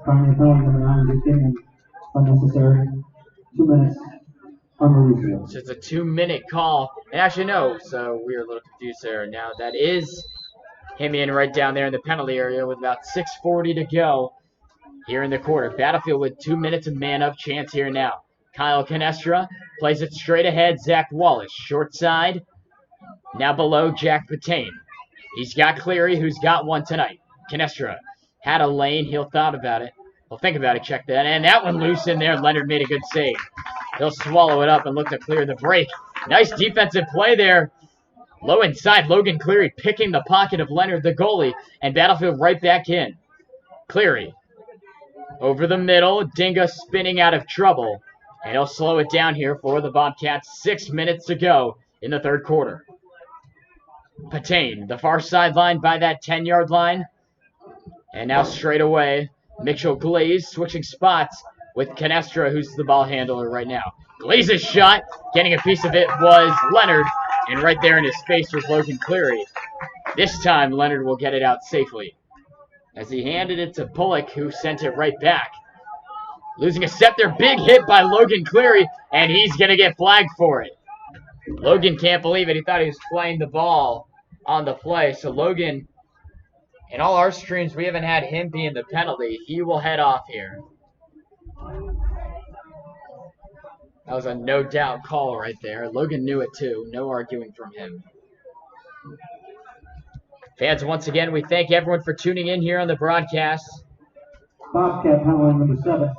Primary penalty number 9 is taken unnecessary. 2 minutes. Unreasonable. So it's a 2-minute call. And actually, no. So we were a little confused there. Now that is Himian right down there in the penalty area with about 6:40 to go here in the quarter. Battlefield with 2 minutes of man-up chance here now. Kyle Canestra plays it straight ahead. Zach Wallace, short side. Now below Jack Patain. He's got Cleary, who's got one tonight. Canestra had a lane. He'll thought about it. Well, think about it. Check that. And that one loose in there. Leonard made a good save. He'll swallow it up and look to clear the break. Nice defensive play there. Low inside. Logan Cleary picking the pocket of Leonard, the goalie. And Battlefield right back in. Cleary over the middle. Dinga spinning out of trouble. And he'll slow it down here for the Bobcats. 6 minutes to go in the third quarter. Patain, the far sideline by that 10-yard line. And now straight away, Mitchell Glaze switching spots with Canestra, who's the ball handler right now. Glaze's shot, getting a piece of it was Leonard. And right there in his face was Logan Cleary. This time, Leonard will get it out safely. As he handed it to Bullock, who sent it right back. Losing a step there, big hit by Logan Cleary, and he's going to get flagged for it. Logan can't believe it. He thought he was playing the ball on the play. So Logan, in all our streams, we haven't had him be in the penalty. He will head off here. That was a no doubt call right there. Logan knew it too. No arguing from him. Fans, once again, we thank everyone for tuning in here on the broadcast. Bobcat penalty number 7.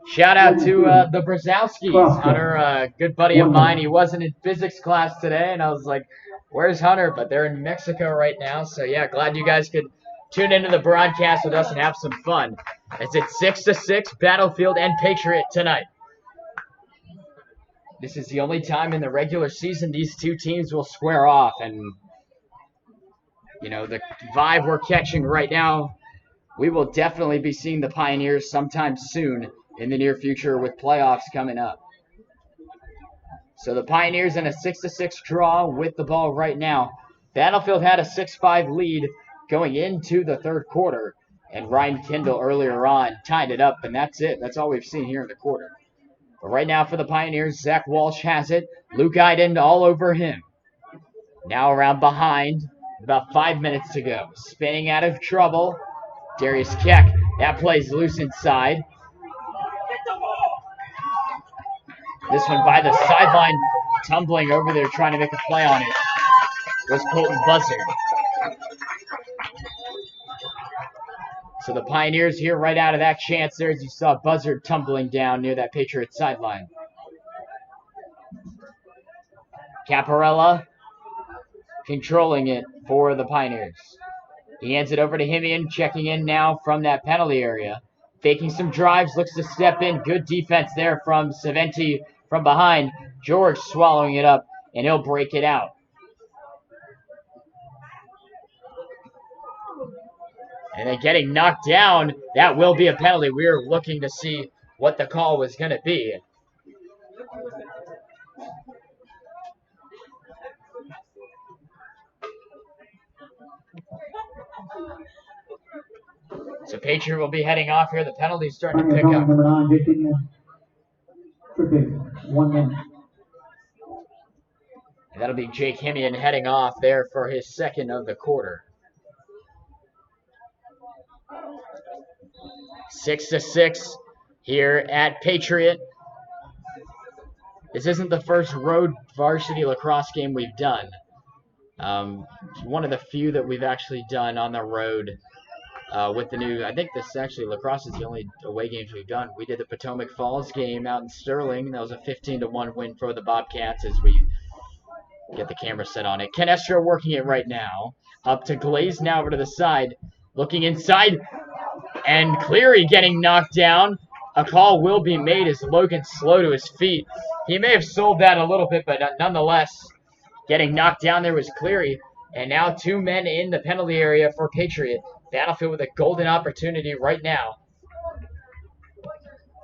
Shout out to the Brzezowskis. Hunter, a good buddy of mine. He wasn't in physics class today, and I was like, where's Hunter? But they're in Mexico right now. So, yeah, glad you guys could tune into the broadcast with us and have some fun. It's at 6-6, Battlefield and Patriot tonight. This is the only time in the regular season these two teams will square off. And, you know, the vibe we're catching right now, we will definitely be seeing the Pioneers sometime soon in the near future with playoffs coming up. So the Pioneers in a 6-6 draw with the ball right now. Battlefield had a 6-5 lead going into the third quarter, and Ryan Kindle earlier on tied it up, and that's it. That's all we've seen here in the quarter. But right now for the Pioneers, Zach Walsh has it. Luke Iden all over him. Now around behind, about 5 minutes to go. Spinning out of trouble, Darius Keck. That plays loose inside. This one by the sideline, tumbling over there, trying to make a play on it, was Colton Buzzard. So the Pioneers here right out of that chance there, as you saw Buzzard tumbling down near that Patriot sideline. Caparella controlling it for the Pioneers. He hands it over to Himian, checking in now from that penalty area. Faking some drives, looks to step in. Good defense there from Saventi from behind. George swallowing it up, and he'll break it out. And then getting knocked down, that will be a penalty. We were looking to see what the call was going to be. So Patriot will be heading off here. The penalty's starting to pick up. Number 9, J.T. 1 minute. And that'll be Jake Himian heading off there for his second of the quarter. 6-6 here at Patriot. This isn't the first road varsity lacrosse game we've done. One of the few that we've actually done on the road with the new, I think this actually, lacrosse is the only away games we've done. We did the Potomac Falls game out in Sterling. That was a 15-1 win for the Bobcats as we get the camera set on it. Canestra working it right now. Up to Glaze now over to the side. Looking inside. And Cleary getting knocked down. A call will be made as Logan's slow to his feet. He may have sold that a little bit, but nonetheless, getting knocked down there was Cleary. And now 2 men in the penalty area for Patriot. Battlefield with a golden opportunity right now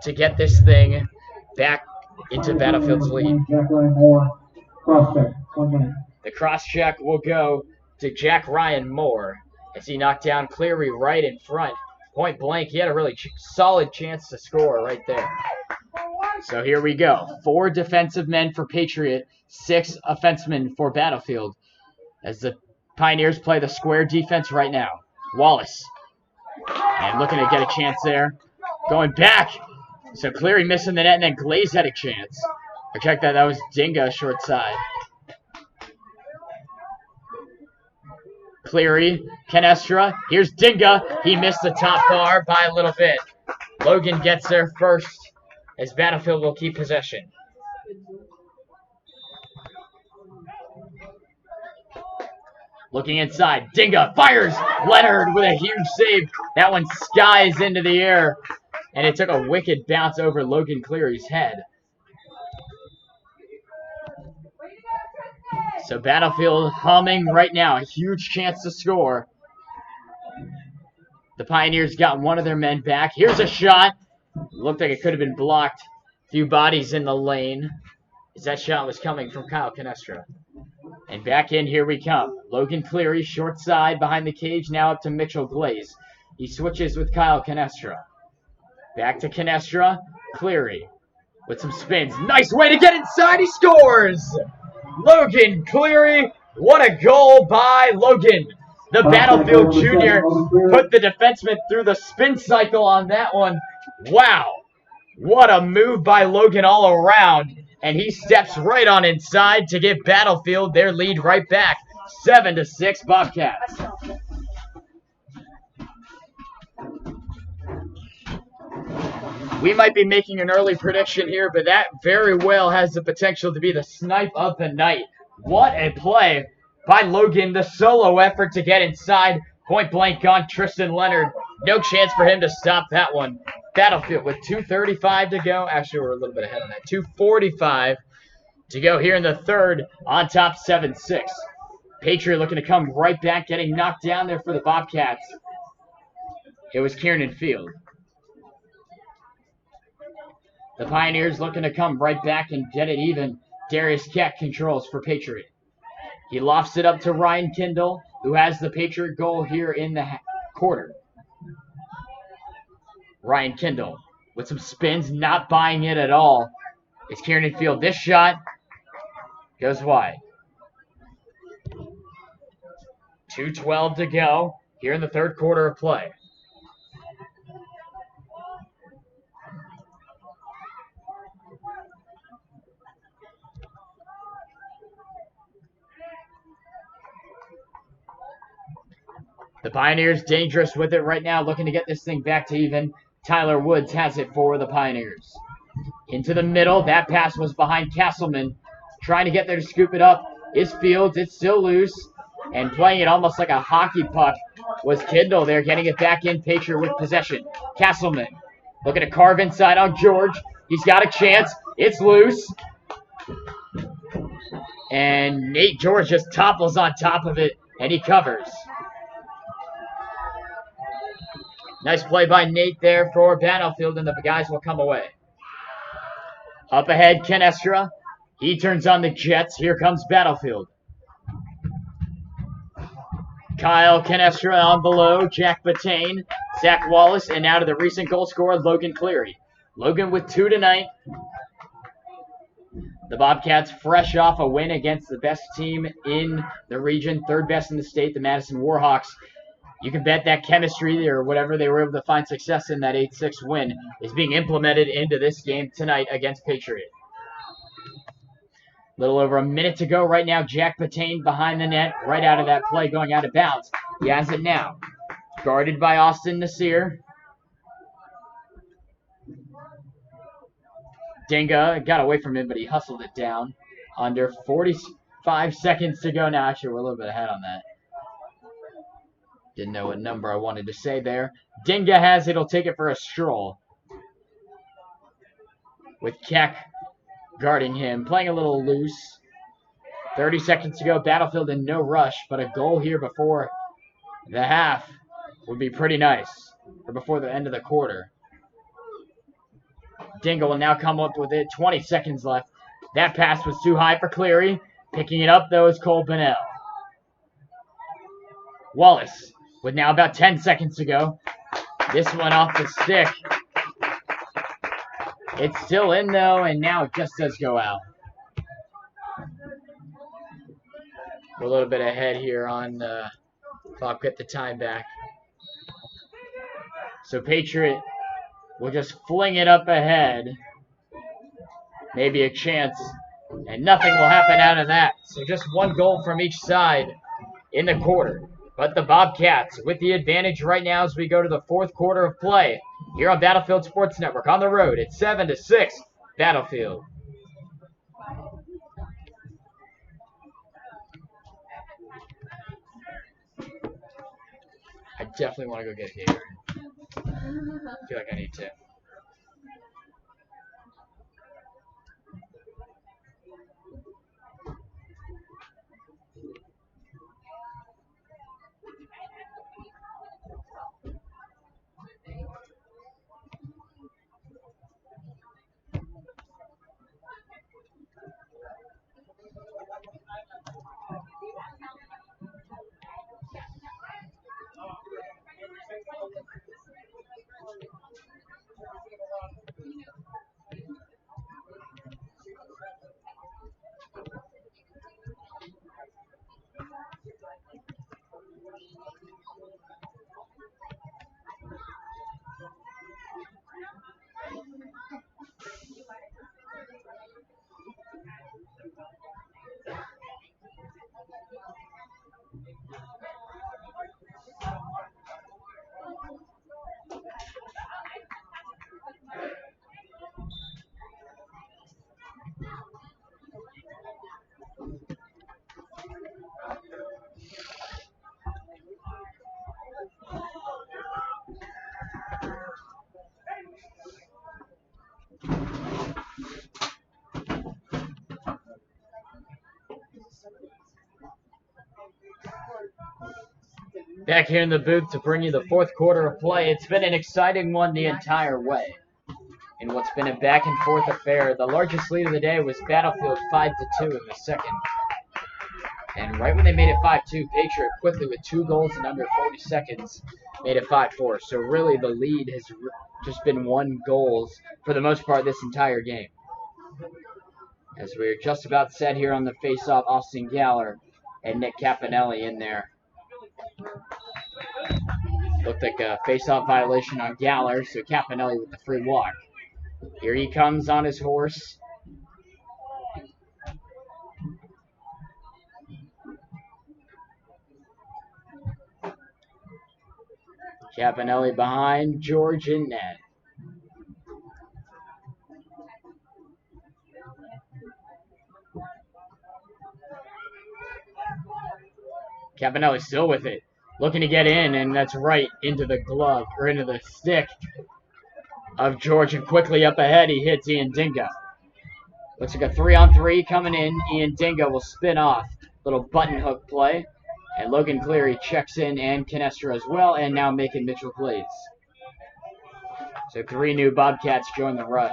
to get this thing back into Battlefield's lead. The cross check will go to Jack Ryan Moore as he knocked down Cleary right in front. Point blank, he had a really solid chance to score right there. So here we go. 4 defensive men for Patriot, 6 offensemen for Battlefield as the Pioneers play the square defense right now. Wallace. And looking to get a chance there. Going back. So Cleary missing the net, and then Glaze had a chance. I checked that. That was Dinga short side. Cleary. Canestra. Here's Dinga. He missed the top bar by a little bit. Logan gets there first as Battlefield will keep possession. Looking inside. Dinga fires. Leonard with a huge save. That one skies into the air. And it took a wicked bounce over Logan Cleary's head. So Battlefield humming right now. A huge chance to score. The Pioneers got one of their men back. Here's a shot. Looked like it could have been blocked. A few bodies in the lane. As that shot was coming from Kyle Canestra. And back in, here we come. Logan Cleary, short side behind the cage, now up to Mitchell Glaze. He switches with Kyle Canestra. Back to Canestra. Cleary with some spins. Nice way to get inside. He scores! Logan Cleary. What a goal by Logan. The Battlefield Junior put the defenseman through the spin cycle on that one. Wow. What a move by Logan all around. And he steps right on inside to give Battlefield their lead right back. 7-6 Bobcats. We might be making an early prediction here, but that very well has the potential to be the snipe of the night. What a play by Logan. The solo effort to get inside. Point blank on Tristan Leonard. No chance for him to stop that one. Battlefield with 2:35 to go. Actually, we're a little bit ahead on that. 2:45 to go here in the third, on top 7-6. Patriot looking to come right back, getting knocked down there for the Bobcats. It was Kieran Field. The Pioneers looking to come right back and get it even. Darius Keck controls for Patriot. He lofts it up to Ryan Kindle, who has the Patriot goal here in the quarter. Ryan Kindle with some spins, not buying it at all. It's Kieran Field. This shot goes wide. 2:12 to go here in the third quarter of play. The Pioneers dangerous with it right now, looking to get this thing back to even. Tyler Woods has it for the Pioneers. Into the middle. That pass was behind Castleman. Trying to get there to scoop it up is Fields. It's still loose. And playing it almost like a hockey puck was Kindle there, getting it back in. Patriot with possession. Castleman looking to carve inside on George. He's got a chance. It's loose. And Nate George just topples on top of it, and he covers. Nice play by Nate there for Battlefield, and the guys will come away. Up ahead, Canestra. He turns on the Jets. Here comes Battlefield. Kyle Canestra on below. Jack Batane, Zach Wallace, and now to the recent goal scorer, Logan Cleary. Logan with 2 tonight. The Bobcats fresh off a win against the best team in the region, third best in the state, the Madison Warhawks. You can bet that chemistry or whatever they were able to find success in that 8-6 win is being implemented into this game tonight against Patriot. A little over a minute to go right now. Jack Patane behind the net, right out of that play, going out of bounds. He has it now. Guarded by Austin Nasir. Dinga got away from him, but he hustled it down. Under 45 seconds to go now. Actually, we're a little bit ahead on that. Didn't know what number I wanted to say there. Dinga has it. He'll take it for a stroll. With Keck guarding him. Playing a little loose. 30 seconds to go. Battlefield in no rush. But a goal here before the half would be pretty nice. Or before the end of the quarter. Dinga will now come up with it. 20 seconds left. That pass was too high for Cleary. Picking it up, though, is Cole Bennell. Wallace with now about 10 seconds to go. This one off the stick. It's still in, though, and now it just does go out. We're a little bit ahead here on the clock. Get the time back. So Patriot will just fling it up ahead. Maybe a chance. And nothing will happen out of that. So just one goal from each side in the quarter. But the Bobcats with the advantage right now as we go to the fourth quarter of play here on Battlefield Sports Network on the road. It's 7-6 Battlefield. I definitely want to go get a Gatorade. I feel like I need to. Back here in the booth to bring you the fourth quarter of play. It's been an exciting one the entire way. In what's been a back and forth affair, the largest lead of the day was Battlefield 5-2 in the second. And right when they made it 5-2, Patriot quickly with 2 goals in under 40 seconds made it 5-4. So really the lead has just been 1 goal for the most part this entire game. As we're just about set here on the face-off, Austin Galler and Nick Caponelli in there. Looked like a face-off violation on Galler, so Caponelli with the free walk. Here he comes on his horse. Caponelli behind George in net. Caponelli still with it. Looking to get in, and that's right into the glove, or into the stick of George, and quickly up ahead he hits Ian Dingo. Looks like a 3-on-3 coming in. Ian Dingo will spin off. Little button hook play. And Logan Cleary checks in, and Canestra as well, and now making Mitchell plays. So 3 new Bobcats join the rush.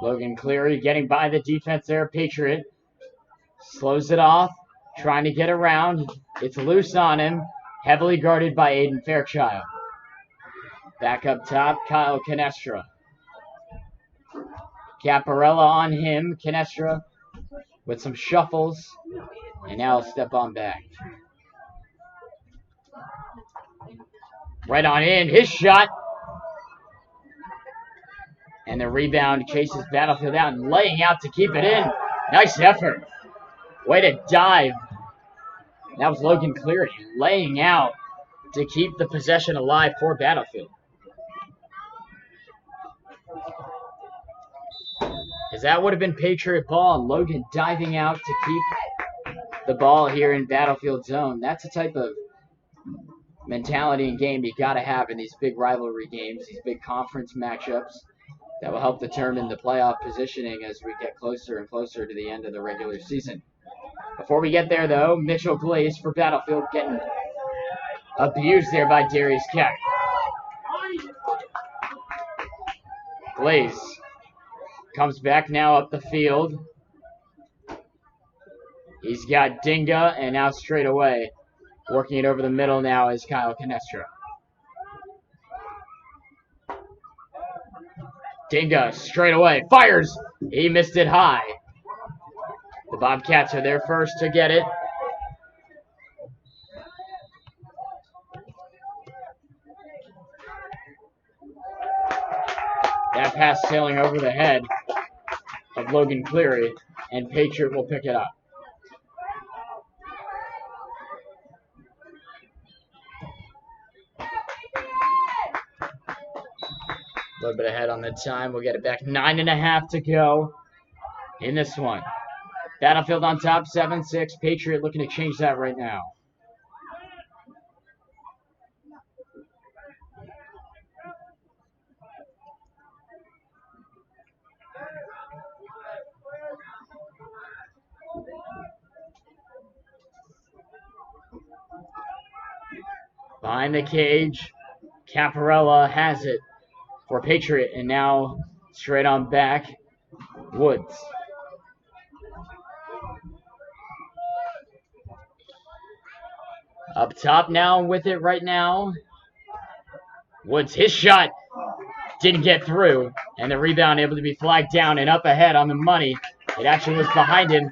Logan Cleary getting by the defense there. Patriot slows it off, trying to get around. It's loose on him, heavily guarded by Aiden Fairchild. Back up top, Kyle Canestra. Caparella on him. Canestra with some shuffles, and now he'll step on back. Right on in, his shot. And the rebound chases Battlefield out and laying out to keep it in. Nice effort. Way to dive. That was Logan Cleary laying out to keep the possession alive for Battlefield. As that would have been Patriot ball, and Logan diving out to keep the ball here in Battlefield zone. That's the type of mentality and game you got to have in these big rivalry games, these big conference matchups. That will help determine the playoff positioning as we get closer and closer to the end of the regular season. Before we get there, though, Mitchell Glaze for Battlefield getting abused there by Darius Keck. Glaze comes back now up the field. He's got Dinga, and now straight away, working it over the middle now is Kyle Canestra. Dinga straight away, fires. He missed it high. The Bobcats are there first to get it. That pass sailing over the head of Logan Cleary, and Patriot will pick it up. A little bit ahead on the time. We'll get it back. 9.5 to go in this one. Battlefield on top, 7-6. Patriot looking to change that right now. Behind the cage, Caparella has it for Patriot, and now straight on back, Woods. Up top now with it right now. Woods, his shot didn't get through, and the rebound able to be flagged down and up ahead on the money. It actually was behind him.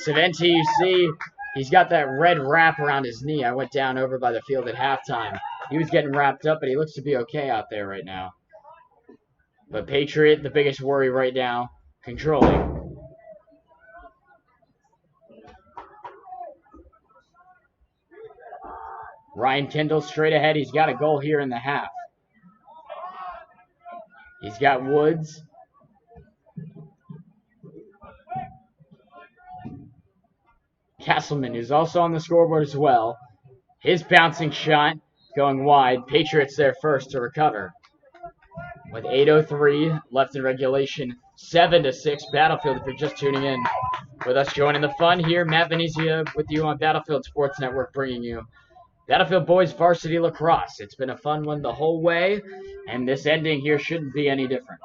Saventi, you see, he's got that red wrap around his knee. I went down over by the field at halftime. He was getting wrapped up, but he looks to be okay out there right now. But Patriot, the biggest worry right now, controlling. Ryan Kendall straight ahead. He's got a goal here in the half. He's got Woods. Castleman is also on the scoreboard as well. His bouncing shot going wide. Patriots there first to recover. With 8:03 left in regulation, 7-6 Battlefield if you're just tuning in. With us joining the fun here, Matt Venezia with you on Battlefield Sports Network, bringing you Battlefield Boys Varsity Lacrosse. It's been a fun one the whole way, and this ending here shouldn't be any different.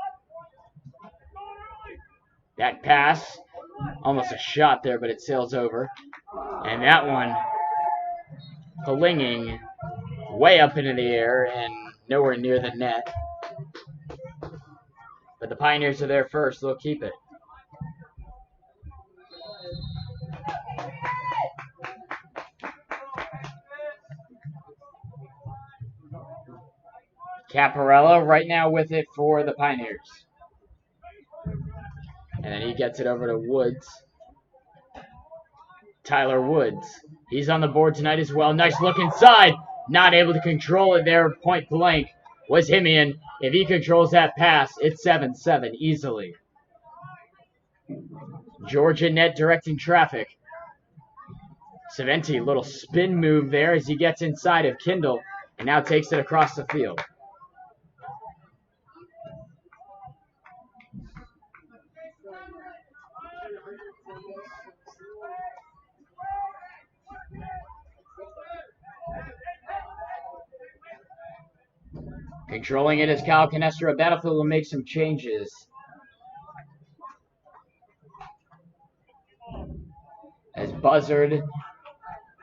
That pass, almost a shot there, but it sails over. And that one, flinging way up into the air and nowhere near the net. But the Pioneers are there first. They'll keep it. Caparella right now with it for the Pioneers. And then he gets it over to Woods. Tyler Woods. He's on the board tonight as well. Nice look inside. Not able to control it there. Point blank was Himian. If he controls that pass, it's 7-7 easily. Georgia net directing traffic. Saventi, little spin move there as he gets inside of Kindle and now takes it across the field. Controlling it is Kyle Canestra. Battlefield will make some changes. As Buzzard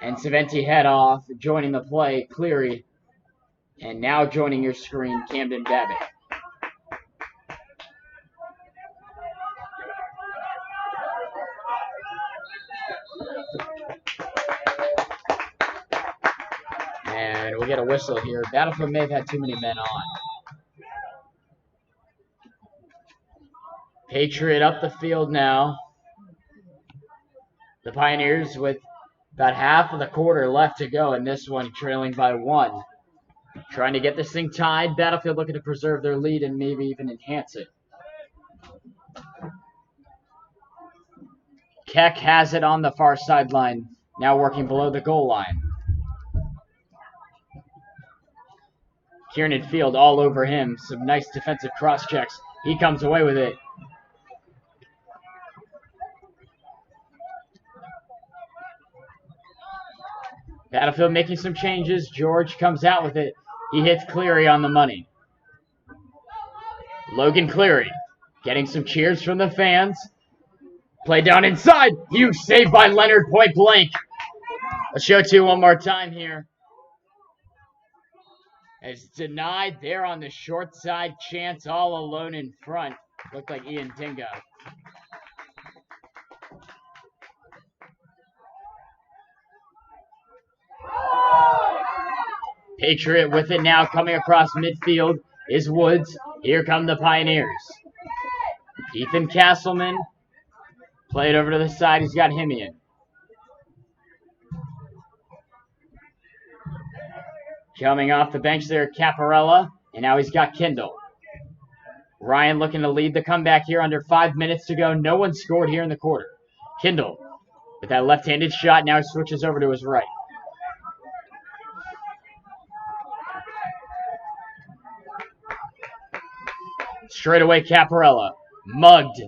and Saventi head off, joining the play, Cleary. And now joining your screen, Camden Babbitt. And we get a whistle here. Battlefield may have had too many men on. Patriot up the field now. The Pioneers with about half of the quarter left to go in this one, trailing by 1. Trying to get this thing tied. Battlefield looking to preserve their lead and maybe even enhance it. Keck has it on the far sideline, now working below the goal line. Kieran Field all over him. Some nice defensive cross checks. He comes away with it. Battlefield making some changes. George comes out with it. He hits Cleary on the money. Logan Cleary getting some cheers from the fans. Play down inside. Huge save by Leonard, point blank. Let's show it to you one more time here. It's denied there on the short side. Chance all alone in front. Looked like Ian Dingo. Patriot with it now, coming across midfield is Woods. Here come the Pioneers. Ethan Castleman played over to the side. He's got Himian. Coming off the bench there, Caparella, and now he's got Kindle. Ryan looking to lead the comeback here under 5 minutes to go. No one scored here in the quarter. Kindle with that left-handed shot. Now he switches over to his right. Straight away, Caparella. Mugged.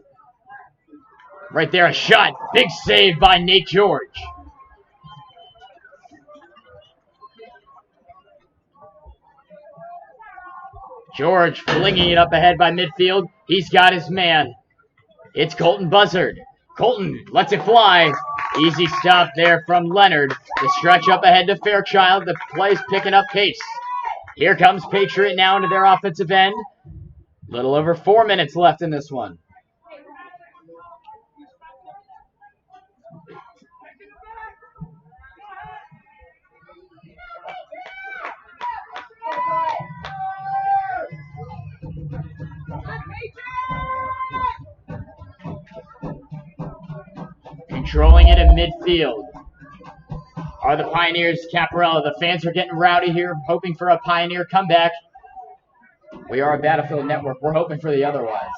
Right there, a shot. Big save by Nate George. George flinging it up ahead by midfield. He's got his man. It's Colton Buzzard. Colton lets it fly. Easy stop there from Leonard. The stretch up ahead to Fairchild. The play's picking up pace. Here comes Patriot now into their offensive end. Little over 4 minutes left in this one. Controlling it in midfield are the Pioneers. Caparella. The fans are getting rowdy here, hoping for a Pioneer comeback. We are a Battlefield Network. We're hoping for the otherwise.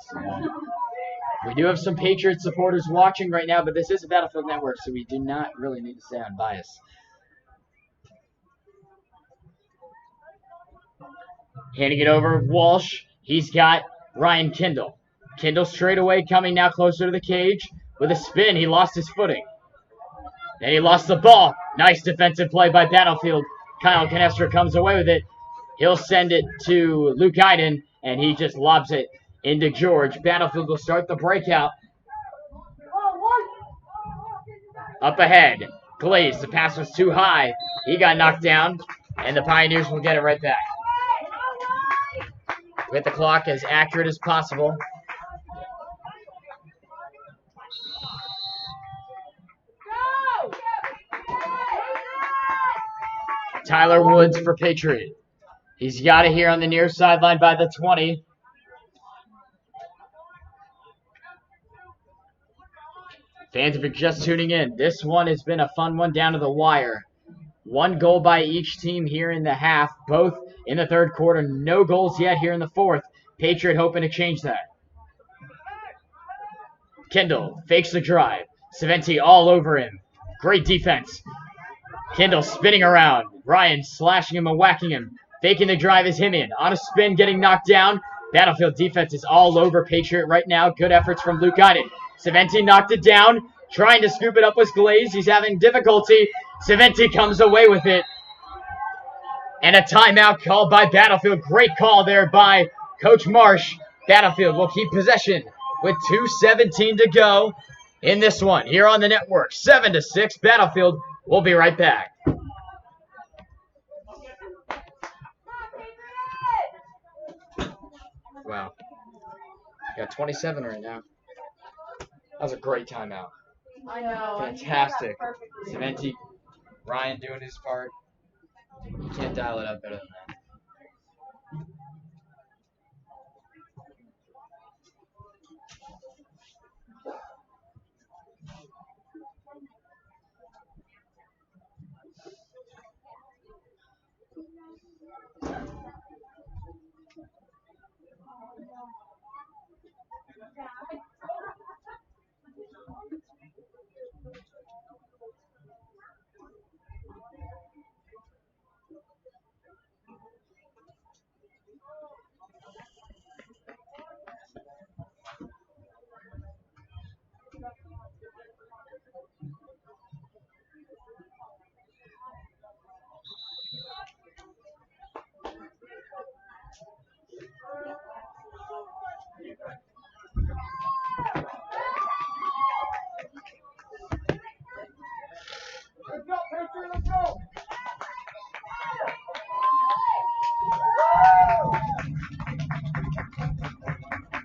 We do have some Patriot supporters watching right now, but this is a Battlefield Network, so we do not really need to stay unbiased. Handing it over, Walsh. He's got Ryan Kindle. Kindle straight away coming now closer to the cage. With a spin, he lost his footing. Then he lost the ball. Nice defensive play by Battlefield. Kyle Canestra comes away with it. He'll send it to Luke Iden, and he just lobs it into George. Battlefield will start the breakout. Up ahead, Glaze. The pass was too high. He got knocked down, and the Pioneers will get it right back. With the clock as accurate as possible. Tyler Woods for Patriot. He's got it here on the near sideline by the 20. Fans, if you're just tuning in, this one has been a fun one down to the wire. 1 goal by each team here in the half, both in the third quarter. No goals yet here in the fourth. Patriot hoping to change that. Kendall fakes the drive. Saventi all over him. Great defense. Kendall spinning around. Ryan slashing him and whacking him. Faking the drive is him in. On a spin, getting knocked down. Battlefield defense is all over Patriot right now. Good efforts from Luke Iden. Saventi knocked it down. Trying to scoop it up with Glaze. He's having difficulty. Saventi comes away with it. And a timeout called by Battlefield. Great call there by Coach Marsh. Battlefield will keep possession with 2:17 to go in this one. Here on the network, 7-6. Battlefield. We'll be right back. Wow. Got 27 right now. That was a great timeout. I know. Fantastic. Saventi, Ryan doing his part. You can't dial it up better than that.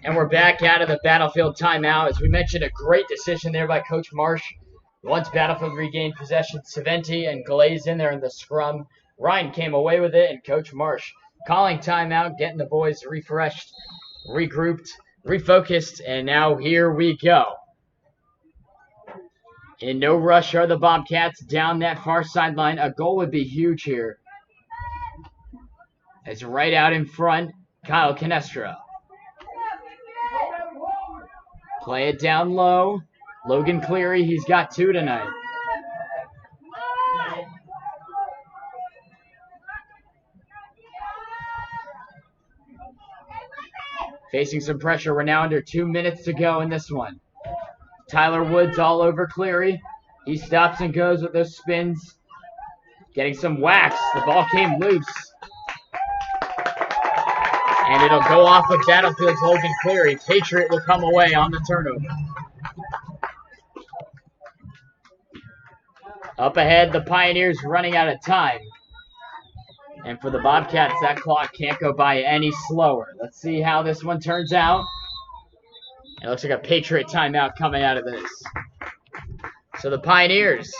And we're back out of the Battlefield timeout. As we mentioned, a great decision there by Coach Marsh. Once Battlefield regained possession, Saventi and Glaze in there in the scrum. Ryan came away with it, and Coach Marsh calling timeout, getting the boys refreshed, regrouped, refocused, and now here we go. In no rush are the Bobcats down that far sideline. A goal would be huge here. It's right out in front, Kyle Canestra. Play it down low. Logan Cleary, he's got 2 tonight. Facing some pressure. We're now under 2 minutes to go in this one. Tyler Woods all over Cleary. He stops and goes with those spins. Getting some whacks. The ball came loose. And it'll go off with Battlefield's Logan Cleary. Patriot will come away on the turnover. Up ahead, the Pioneers running out of time. And for the Bobcats, that clock can't go by any slower. Let's see how this one turns out. It looks like a Patriot timeout coming out of this. So the Pioneers,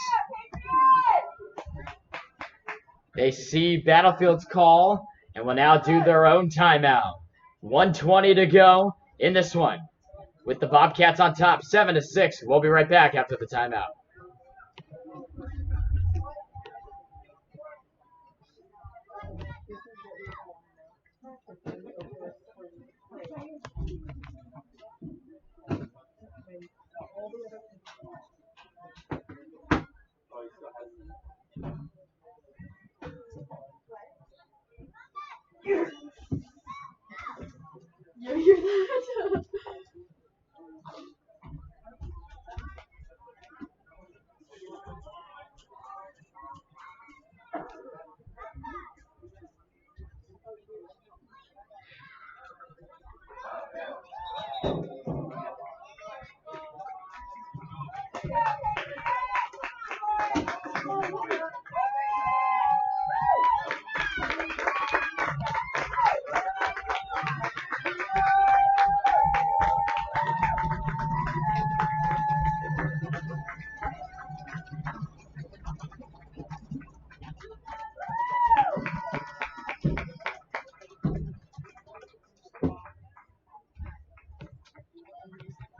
they see Battlefield's call and will now do their own timeout. 1:20 to go in this one. With the Bobcats on top, 7-6. We'll be right back after the timeout.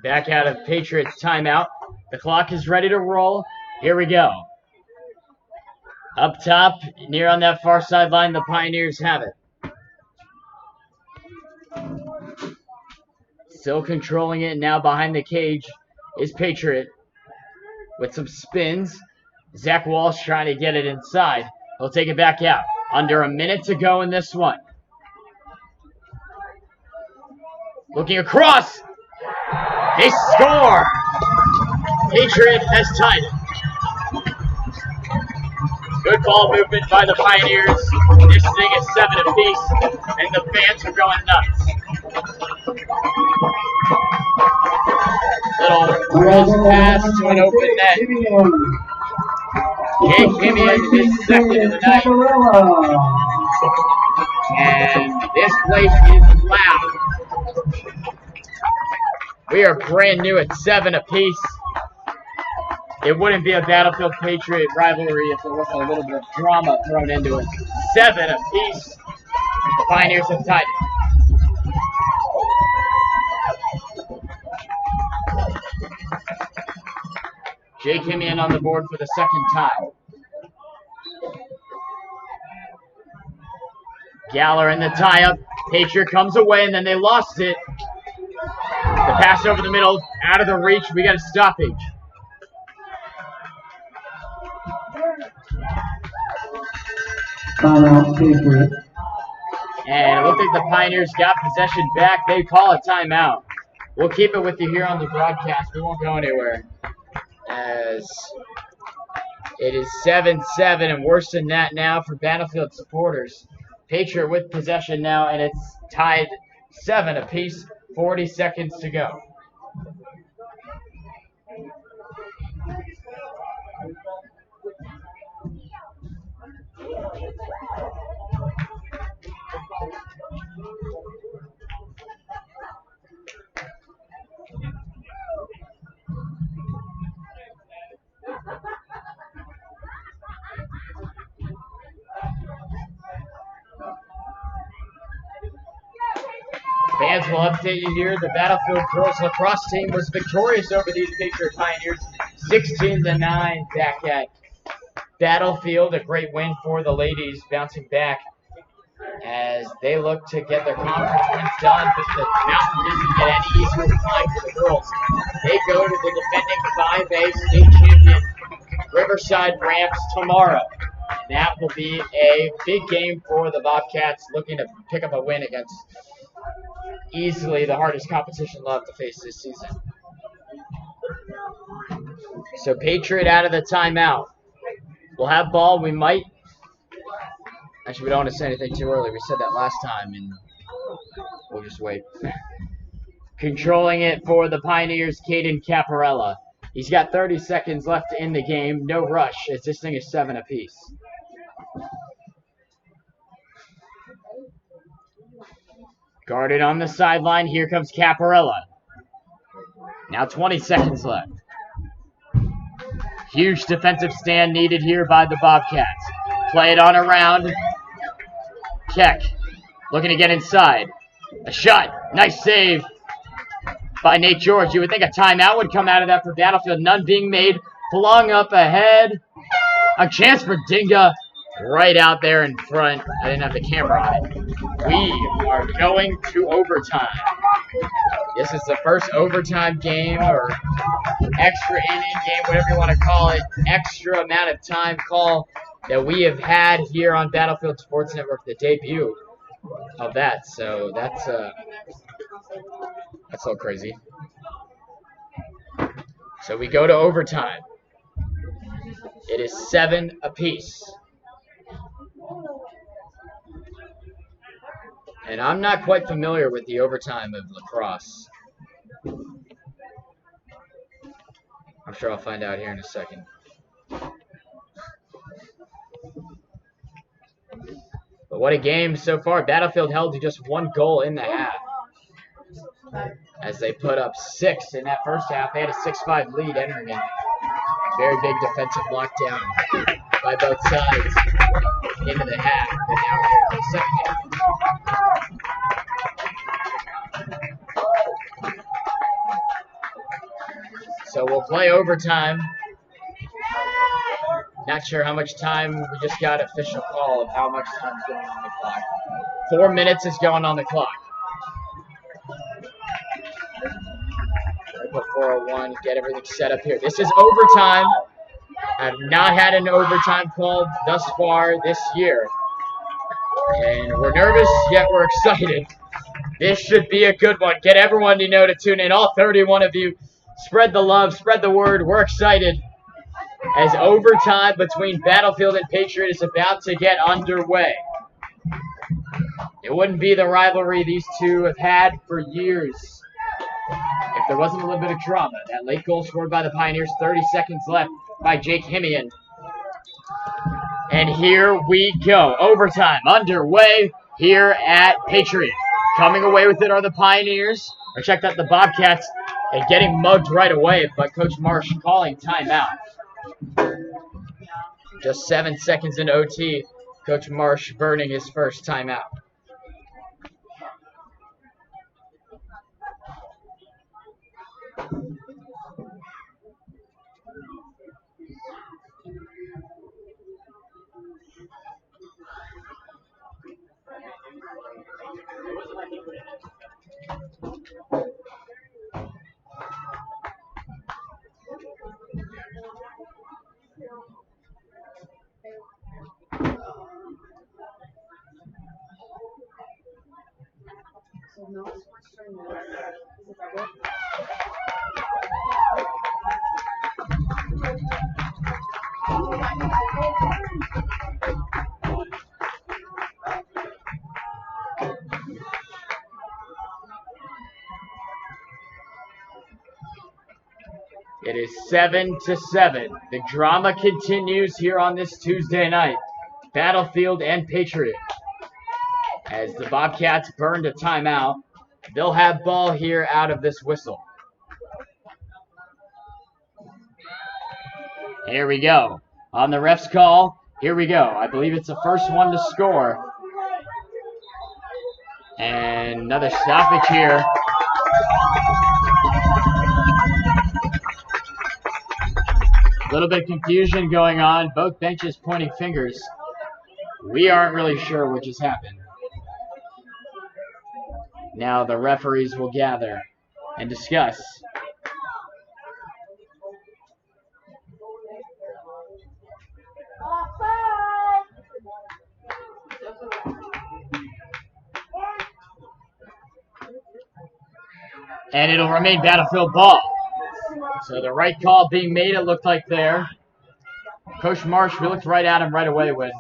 Back out of Patriots timeout. The clock is ready to roll. Here we go. Up top, near on that far sideline, the Pioneers have it. Still controlling it now behind the cage is Patriot with some spins. Zach Walsh trying to get it inside. He'll take it back out. Under a minute to go in this one. Looking across. They score! Patriot has tied it. Good ball movement by the Pioneers. This thing is 7 apiece, and the fans are going nuts. Little cross pass to an open net. Jake Kimian is second of the night. And this place is loud. We are brand new at 7 apiece. It wouldn't be a Battlefield Patriot rivalry if there wasn't a little bit of drama thrown into it. 7 apiece. The Pioneers have tied it. Jake Kimian on the board for the second time. Galler in the tie-up. Patriot comes away, and then they lost it. The pass over the middle, out of the reach. We got a stoppage. Timeout, Patriot. And it looked like the Pioneers got possession back. They call a timeout. We'll keep it with you here on the broadcast. We won't go anywhere. As it is 7-7 and worse than that now for Battlefield supporters. Patriot with possession now, and it's tied 7 apiece. 40 seconds to go. Fans will update you here. The Battlefield girls lacrosse team was victorious over these Patriot Pioneers, 16-9 back at Battlefield. A great win for the ladies, bouncing back as they look to get their conference wins done. But the mountain doesn't get any easier to climb for the girls. They go to the defending 5A state champion Riverside Ramps tomorrow. And that will be a big game for the Bobcats, looking to pick up a win against easily the hardest competition they'll have to face this season. So Patriot out of the timeout. We'll have ball. We might. Actually, we don't want to say anything too early. We said that last time, and we'll just wait. Controlling it for the Pioneers, Caden Caparella. He's got 30 seconds left in the game. No rush, as this thing is 7 apiece. Guarded on the sideline. Here comes Caparella. Now 20 seconds left. Huge defensive stand needed here by the Bobcats. Play it on around. Keck looking to get inside. A shot. Nice save by Nate George. You would think a timeout would come out of that for Battlefield. None being made. Flung up ahead. A chance for Dinga right out there in front. I didn't have the camera on it. We are going to overtime. This is the first overtime game, or extra inning game, whatever you want to call it. Extra amount of time call that we have had here on Battlefield Sports Network, the debut of that. So that's a little crazy. So we go to overtime. It is 7 apiece. And I'm not quite familiar with the overtime of lacrosse. I'm sure I'll find out here in a second. But what a game so far. Battlefield held to just 1 goal in the half, as they put up 6 in that first half. They had a 6-5 lead entering it. Very big defensive lockdown by both sides into the half. And now here in the second half. So we'll play overtime. Not sure how much time. We just got official call of how much time is going on the clock. 4 minutes is going on the clock. Right before 4:01, get everything set up here. This is overtime. I've not had an overtime called thus far this year. And we're nervous, yet we're excited. This should be a good one. Get everyone to tune in. All 31 of you. Spread the love, spread the word. We're excited as overtime between Battlefield and Patriot is about to get underway. It wouldn't be the rivalry these two have had for years if there wasn't a little bit of drama. That late goal scored by the Pioneers, 30 seconds left by Jake Himian. And here we go. Overtime underway here at Patriot. Coming away with it are the Pioneers. I checked out the Bobcats and getting mugged right away, but Coach Marsh calling timeout. Just 7 seconds into OT, Coach Marsh burning his first timeout. It is 7-7. The drama continues here on this Tuesday night. Battlefield and Patriot. As the Bobcats burned a timeout, they'll have ball here out of this whistle. Here we go. On the ref's call, here we go. I believe it's the first one to score. And another stoppage here. A little bit of confusion going on. Both benches pointing fingers. We aren't really sure what just happened. Now the referees will gather and discuss. And it'll remain Battlefield ball. So the right call being made, it looked like there. Coach Marsh, we looked right at him right away when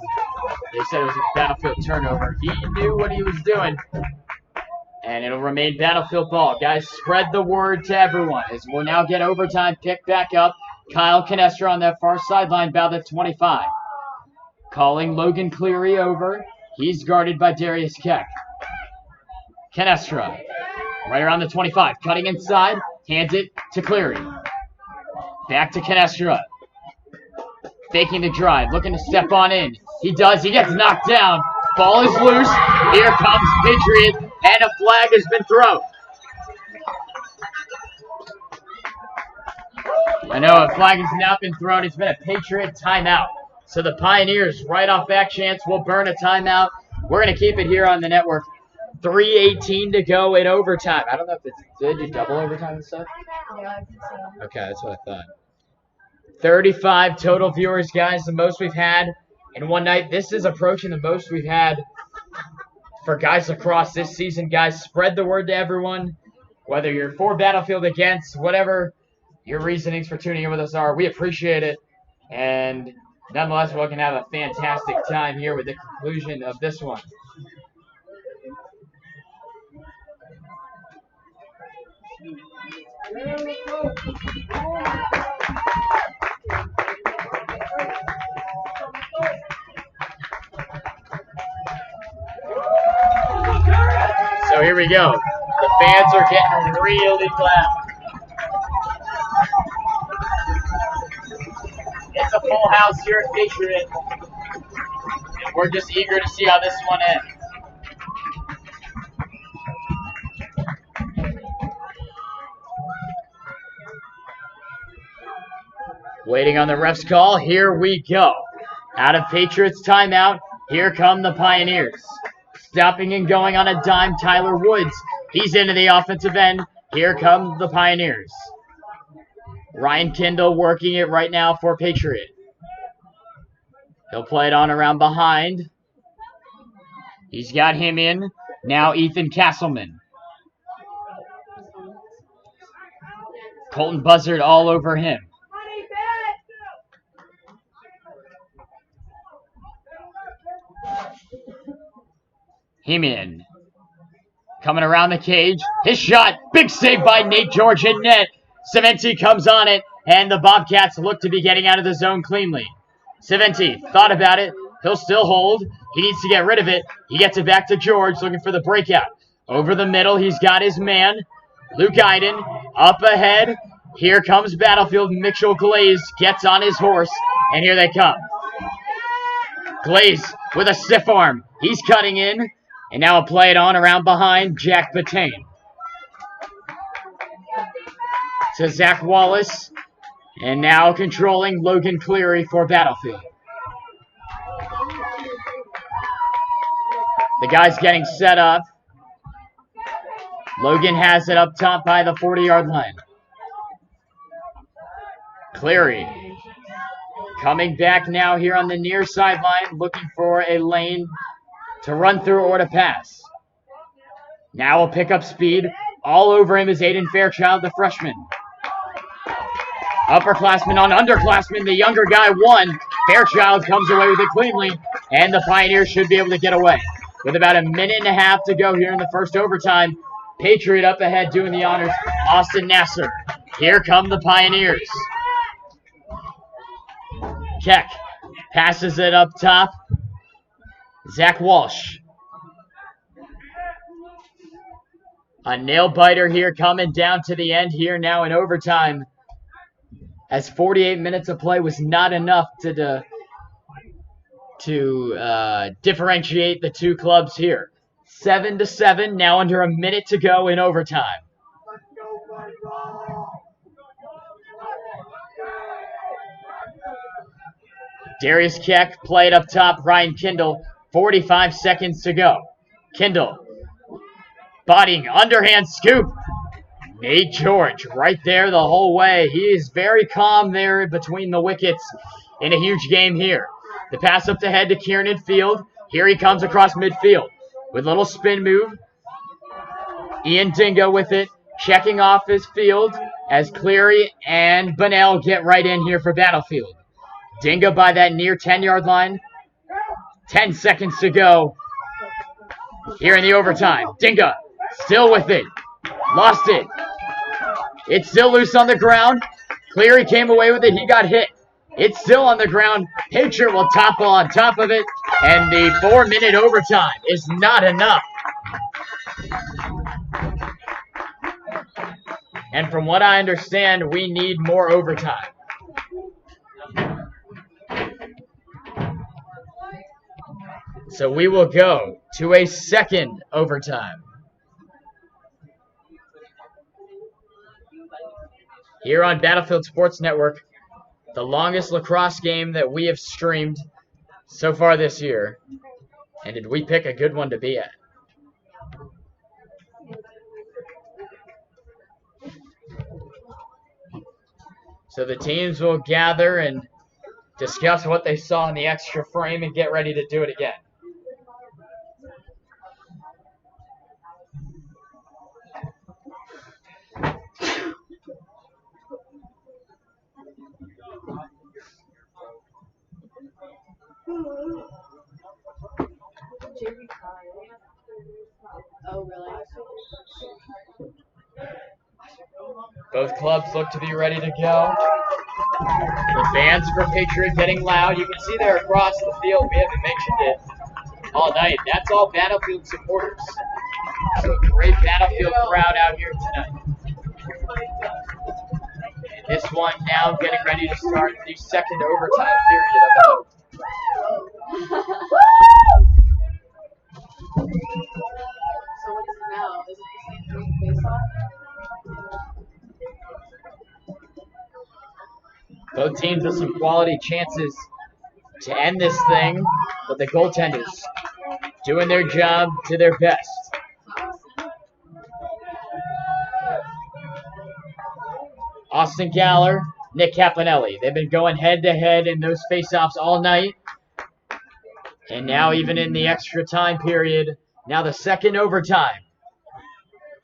they said it was a Battlefield turnover. He knew what he was doing. And it'll remain Battlefield ball. Guys, spread the word to everyone as we'll now get overtime picked back up. Kyle Canestra on that far sideline, about at 25. Calling Logan Cleary over. He's guarded by Darius Keck. Canestra, right around the 25. Cutting inside, hands it to Cleary. Back to Canestra. Faking the drive, looking to step on in. He does, he gets knocked down. Ball is loose. Here comes Patriot, and a flag has been thrown. I know a flag has now been thrown. It's been a Patriot timeout. So the Pioneers, right off back chance, will burn a timeout. We're going to keep it here on the network. 3:18 to go in overtime. I don't know if it's, did you double overtime and stuff? Yeah, I think so. Okay, that's what I thought. 35 total viewers, guys, the most we've had in one night. This is approaching the most we've had for guys lacrosse this season. Guys, spread the word to everyone, whether you're for Battlefield, against, whatever your reasonings for tuning in with us are. We appreciate it. And nonetheless, we're going to have a fantastic time here with the conclusion of this one. here we go. The fans are getting really loud. It's a full house here at Patriot. And we're just eager to see how this one ends. Waiting on the ref's call. Here we go. Out of Patriots timeout, here come the Pioneers. Stopping and going on a dime, Tyler Woods. He's into the offensive end. Here come the Pioneers. Ryan Kindle working it right now for Patriot. He'll play it on around behind. He's got him in. Now Ethan Castleman. Colton Buzzard all over him. Hemian coming around the cage. His shot. Big save by Nate George in net. Saventi comes on it, and the Bobcats look to be getting out of the zone cleanly. Saventi thought about it. He'll still hold. He needs to get rid of it. He gets it back to George, looking for the breakout. Over the middle, he's got his man. Luke Iden up ahead. Here comes Battlefield. Mitchell Glaze gets on his horse, and here they come. Glaze with a stiff arm. He's cutting in. And now a play it on around behind Jack Batain. To Zach Wallace. And now controlling Logan Cleary for Battlefield. The guy's getting set up. Logan has it up top by the 40-yard line. Cleary coming back now here on the near sideline, looking for a lane to run through or to pass. Now will pick up speed. All over him is Aiden Fairchild, the freshman. Upperclassman on underclassman. The younger guy won. Fairchild comes away with it cleanly, and the Pioneers should be able to get away. With about a minute and a half to go here in the first overtime, Patriot up ahead doing the honors. Austin Nasser. Here come the Pioneers. Keck passes it up top. Zach Walsh. A nail biter here coming down to the end here now in overtime. As 48 minutes of play was not enough to differentiate the two clubs here. 7-7, now under a minute to go in overtime. Darius Keck played up top. Ryan Kindle. 45 seconds to go. Kindle. Bodying. Underhand scoop. Nate George right there the whole way. He is very calm there between the wickets in a huge game here. The pass up the head to Kieran Field. Here he comes across midfield with a little spin move. Ian Dingo with it. Checking off his field as Cleary and Bunnell get right in here for Battlefield. Dingo by that near 10-yard line. 10 seconds to go here in the overtime. Dingo still with it. Lost it. It's still loose on the ground. Cleary came away with it. He got hit. It's still on the ground. Patriot will topple on top of it. And the 4-minute overtime is not enough. And from what I understand, we need more overtime. So we will go to a second overtime. Here on Battlefield Sports Network, the longest lacrosse game that we have streamed so far this year. And did we pick a good one to be at? So the teams will gather and discuss what they saw in the extra frame and get ready to do it again. Oh, really? Both clubs look to be ready to go. The fans from Patriot getting loud. You can see there across the field. We haven't mentioned it all night. That's all Battlefield supporters. So a great Battlefield crowd out here tonight. And this one now getting ready to start the second overtime period of the So what is it now? Is it the same face off? Both teams with some quality chances to end this thing, but the goaltenders doing their job to their best. Austin Galler, Nick Caponelli. They've been going head-to-head in those face-offs all night. And now even in the extra time period, now the second overtime.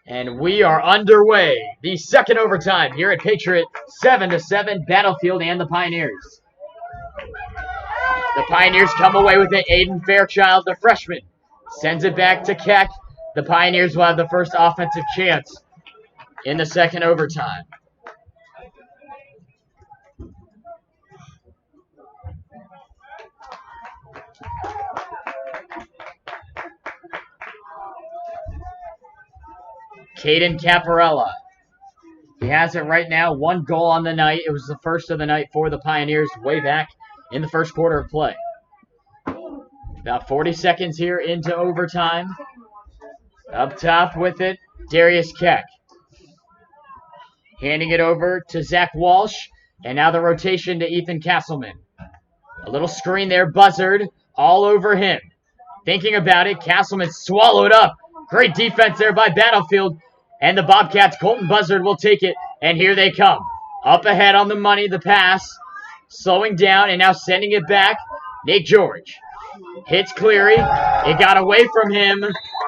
And we are underway. The second overtime here at Patriot, 7-7, Battlefield and the Pioneers. The Pioneers come away with it. Aiden Fairchild, the freshman, sends it back to Keck. The Pioneers will have the first offensive chance in the second overtime. Caden Caparella. He has it right now. 1 goal on the night. It was the first of the night for the Pioneers way back in the first quarter of play. About 40 seconds here into overtime. Up top with it, Darius Keck. Handing it over to Zach Walsh. And now the rotation to Ethan Castleman. A little screen there, Buzzard all over him. Thinking about it, Castleman swallowed up. Great defense there by Battlefield. And the Bobcats, Colton Buzzard will take it. And here they come. Up ahead on the money, the pass. Slowing down and now sending it back. Nate George. Hits Cleary. It got away from him.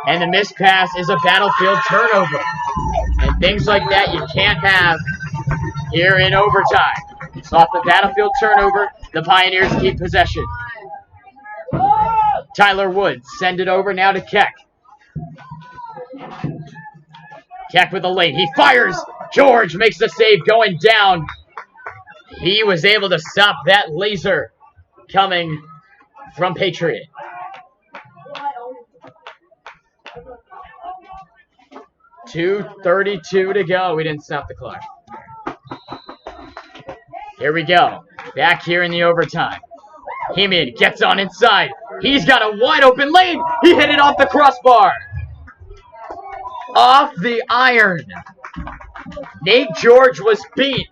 And the missed pass is a Battlefield turnover. And things like that you can't have here in overtime. So off the Battlefield turnover, the Pioneers keep possession. Tyler Woods send it over now to Keck. Keck with a lane. He fires. George makes the save going down. He was able to stop that laser coming from Patriot. .2:32 to go. We didn't stop the clock. Here we go. Back here in the overtime. Heeman gets on inside. He's got a wide open lane. He hit it off the crossbar. Off the iron. Nate George was beat.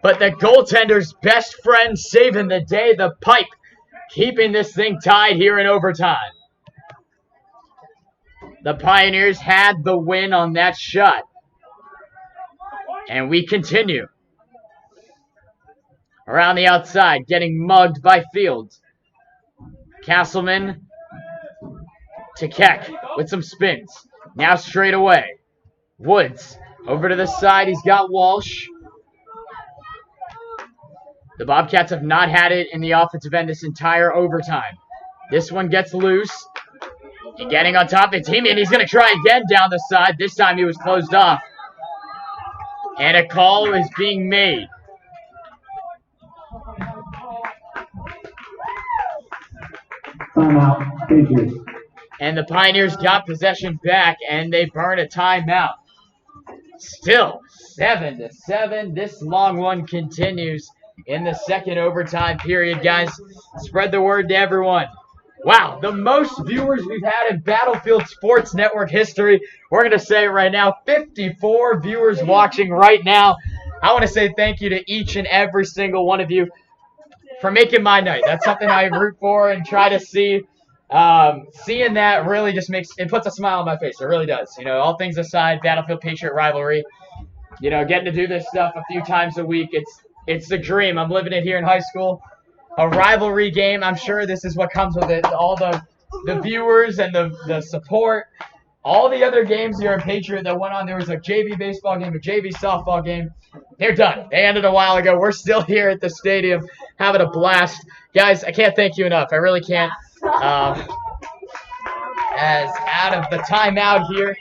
But the goaltender's best friend saving the day, the pipe, keeping this thing tied here in overtime. The Pioneers had the win on that shot. And we continue. Around the outside, getting mugged by Fields. Castleman to Keck with some spins. Now straight away. Woods over to the side. He's got Walsh. The Bobcats have not had it in the offensive end this entire overtime. This one gets loose. And getting on top of Heeman. He's going to try again down the side. This time he was closed off. And a call is being made. Timeout, Patriots. And the Pioneers got possession back, and they burn a timeout. Still, 7-7. This long one continues in the second overtime period, guys. Spread the word to everyone. Wow, the most viewers we've had in Battlefield Sports Network history. We're going to say it right now, 54 viewers watching right now. I want to say thank you to each and every single one of you for making my night. That's something I root for and try to see. Seeing that really just puts a smile on my face. It really does. You know, all things aside, Battlefield Patriot rivalry, you know, getting to do this stuff a few times a week, it's the dream. I'm living it here in high school. A rivalry game, I'm sure this is what comes with it. All the viewers and the support. All the other games here in Patriot that went on, there was a JV baseball game, a JV softball game. They're done. They ended a while ago. We're still here at the stadium having a blast. Guys, I can't thank you enough. I really can't. As out of the timeout here,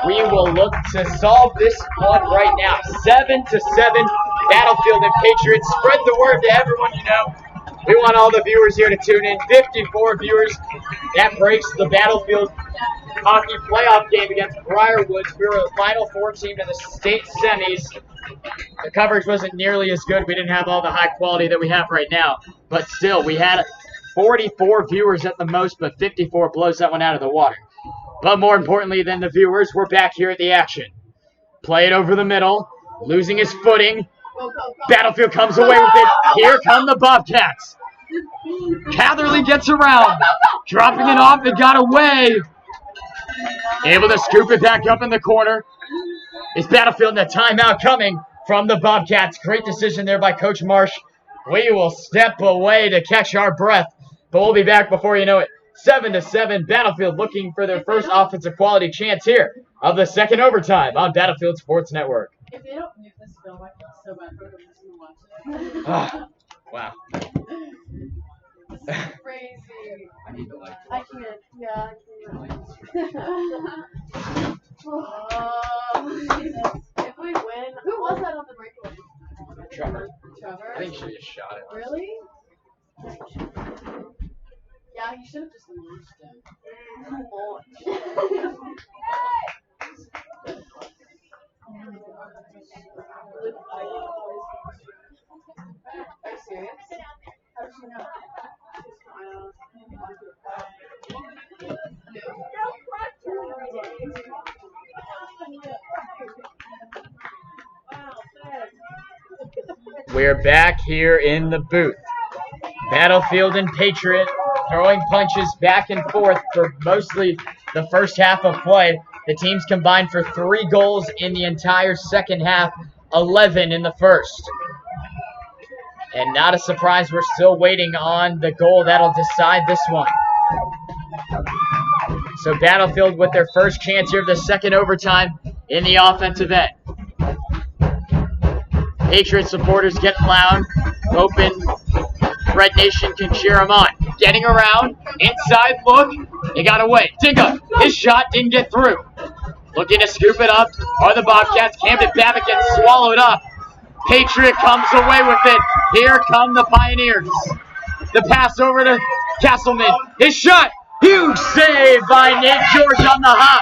we will look to solve this one right now. 7-7, Battlefield and Patriots. Spread the word to everyone you know. We want all the viewers here to tune in. 54 viewers. That breaks the Battlefield hockey playoff game against Briarwoods. We were the Final Four team in the state semis. The coverage wasn't nearly as good. We didn't have all the high quality that we have right now. But still, we had 44 viewers at the most, but 54 blows that one out of the water. But more importantly than the viewers, we're back here at the action. Play it over the middle, losing his footing. Battlefield comes away with it. Here come the Bobcats. Catherly gets around, dropping it off. It got away. Able to scoop it back up in the corner. Is Battlefield and a timeout coming from the Bobcats. Great decision there by Coach Marsh. We will step away to catch our breath, but we'll be back before you know it. 7-7, Battlefield looking for their first offensive quality chance here of the second overtime on Battlefield Sports Network. If they don't make this film, I feel so bad for them just to watch it. Wow. This is crazy. I need to like. I can't. Yeah, I can't. If we win, who was that on the breakaway? Trevor. Trevor? I think you should have just shot it. Really? Yeah, he should have just launched it. Are you serious? How did you know? We're back here in the booth. Battlefield and Patriot throwing punches back and forth for mostly the first half of play. The teams combined for 3 goals in the entire second half, 11 in the first. And not a surprise, we're still waiting on the goal that'll decide this one. So Battlefield with their first chance here of the second overtime in the offensive end. Patriot supporters get loud, hoping Red Nation can cheer them on. Getting around, inside look, it got away. Dinga, his shot didn't get through. Looking to scoop it up, are the Bobcats. Camden Babbitt gets swallowed up. Patriot comes away with it. Here come the Pioneers. The pass over to Castleman. His shot, huge save by Nate George on the hop.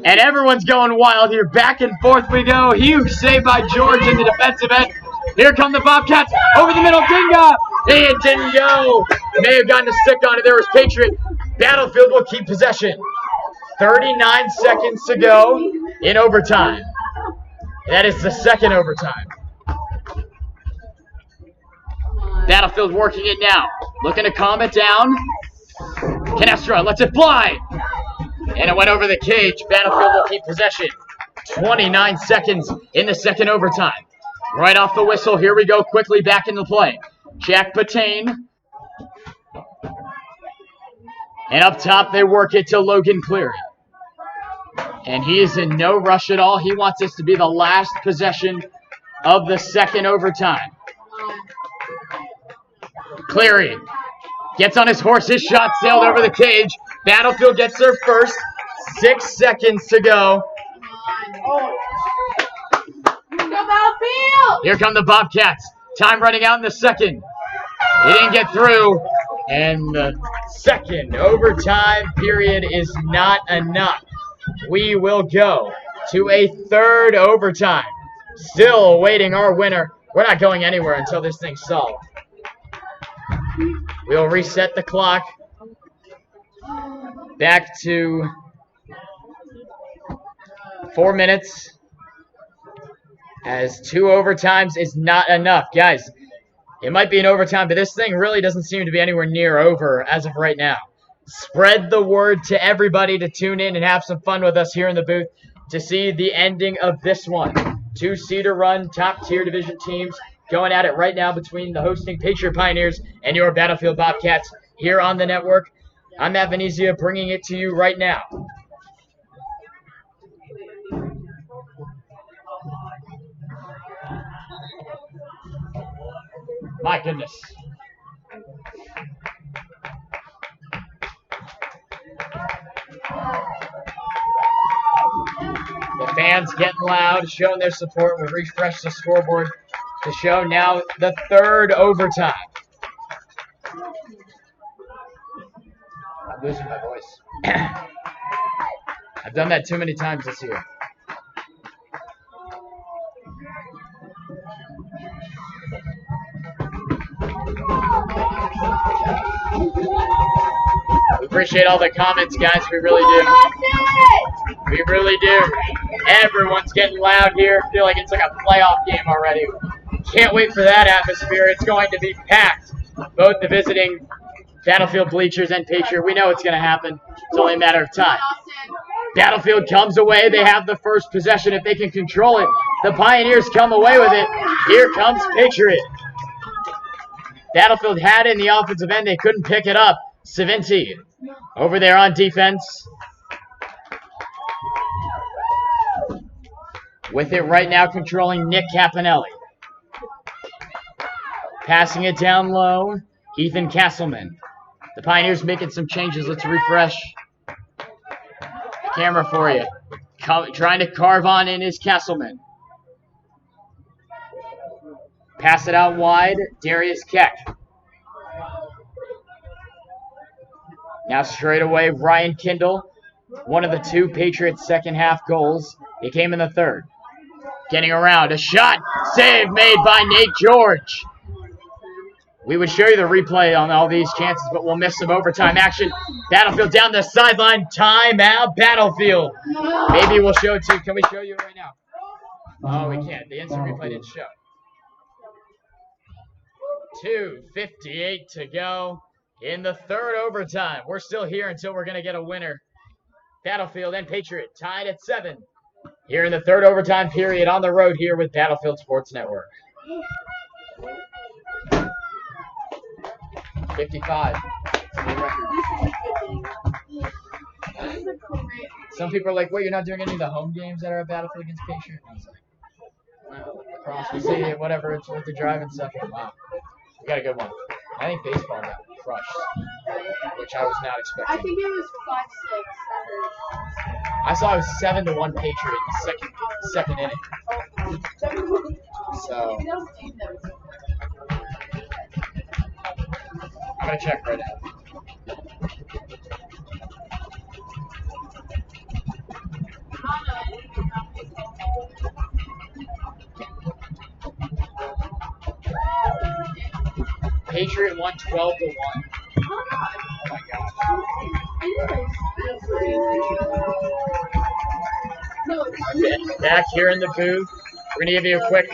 And everyone's going wild here. Back and forth we go. Huge save by George in the defensive end. Here come the Bobcats. Over the middle, Dinga. It didn't go. May have gotten a stick on it. There was Patriot. Battlefield will keep possession. 39 seconds to go in overtime. That is the second overtime. Battlefield working it now. Looking to calm it down. Canestra lets it fly. And it went over the cage. Battlefield will keep possession. 29 seconds in the second overtime. Right off the whistle, here we go quickly back into play. Jack Patain. And up top, they work it to Logan Cleary. And he is in no rush at all. He wants this to be the last possession of the second overtime. Cleary gets on his horse. His shot sailed over the cage. Battlefield gets their first. 6 seconds to go. Here come the Bobcats. Time running out in the second. He didn't get through. And the second overtime period is not enough. We will go to a third overtime. Still awaiting our winner. We're not going anywhere until this thing's solved. We'll reset the clock back to 4 minutes, as 2 overtimes is not enough. Guys, it might be an overtime, but this thing really doesn't seem to be anywhere near over as of right now. Spread the word to everybody to tune in and have some fun with us here in the booth to see the ending of this one. 2 Cedar Run top-tier division teams going at it right now between the hosting Patriot Pioneers and your Battlefield Bobcats here on the network. I'm Matt Venezia bringing it to you right now. My goodness. The fans getting loud, showing their support. We'll refresh the scoreboard to show now the third overtime. I'm losing my voice. I've done that too many times this year. We appreciate all the comments, guys. We really do. We really do. Everyone's getting loud here. I feel like it's like a playoff game already. Can't wait for that atmosphere. It's going to be packed. Both the visiting Battlefield bleachers and Patriot. We know it's going to happen. It's only a matter of time. Battlefield comes away. They have the first possession if they can control it. The Pioneers come away with it. Here comes Patriot. Battlefield had it in the offensive end. They couldn't pick it up. Savinci over there on defense. With it right now controlling Nick Caponelli. Passing it down low. Ethan Castleman. The Pioneers making some changes. Let's refresh the camera for you. Trying to carve on in is Castleman. Pass it out wide. Darius Keck. Now straight away, Ryan Kindle. One of the two Patriots' second half goals. It came in the third. Getting around. A shot. Save made by Nate George. We would show you the replay on all these chances, but we'll miss some overtime action. Battlefield down the sideline. Timeout, Battlefield. Maybe we'll show it to you. Can we show you right now? Oh, we can't. The instant replay didn't show. 2:58 to go in the third overtime. We're still here until we're going to get a winner. Battlefield and Patriot tied at 7 here in the third overtime period on the road here with Battlefield Sports Network. 55. Some people are like, wait, you're not doing any of the home games that are at Battlefield against Patriot? I was like, well, Lacrosse, we see it, whatever, it's with the drive and stuff. Wow. We got a good one. I think baseball got crushed, which I was not expecting. I think it was 5-6. I saw it was 7-1 Patriot in the second inning. So I'm gonna check right now. Patriot won 12-1. Oh my God. Back here in the booth. We're gonna give you a quick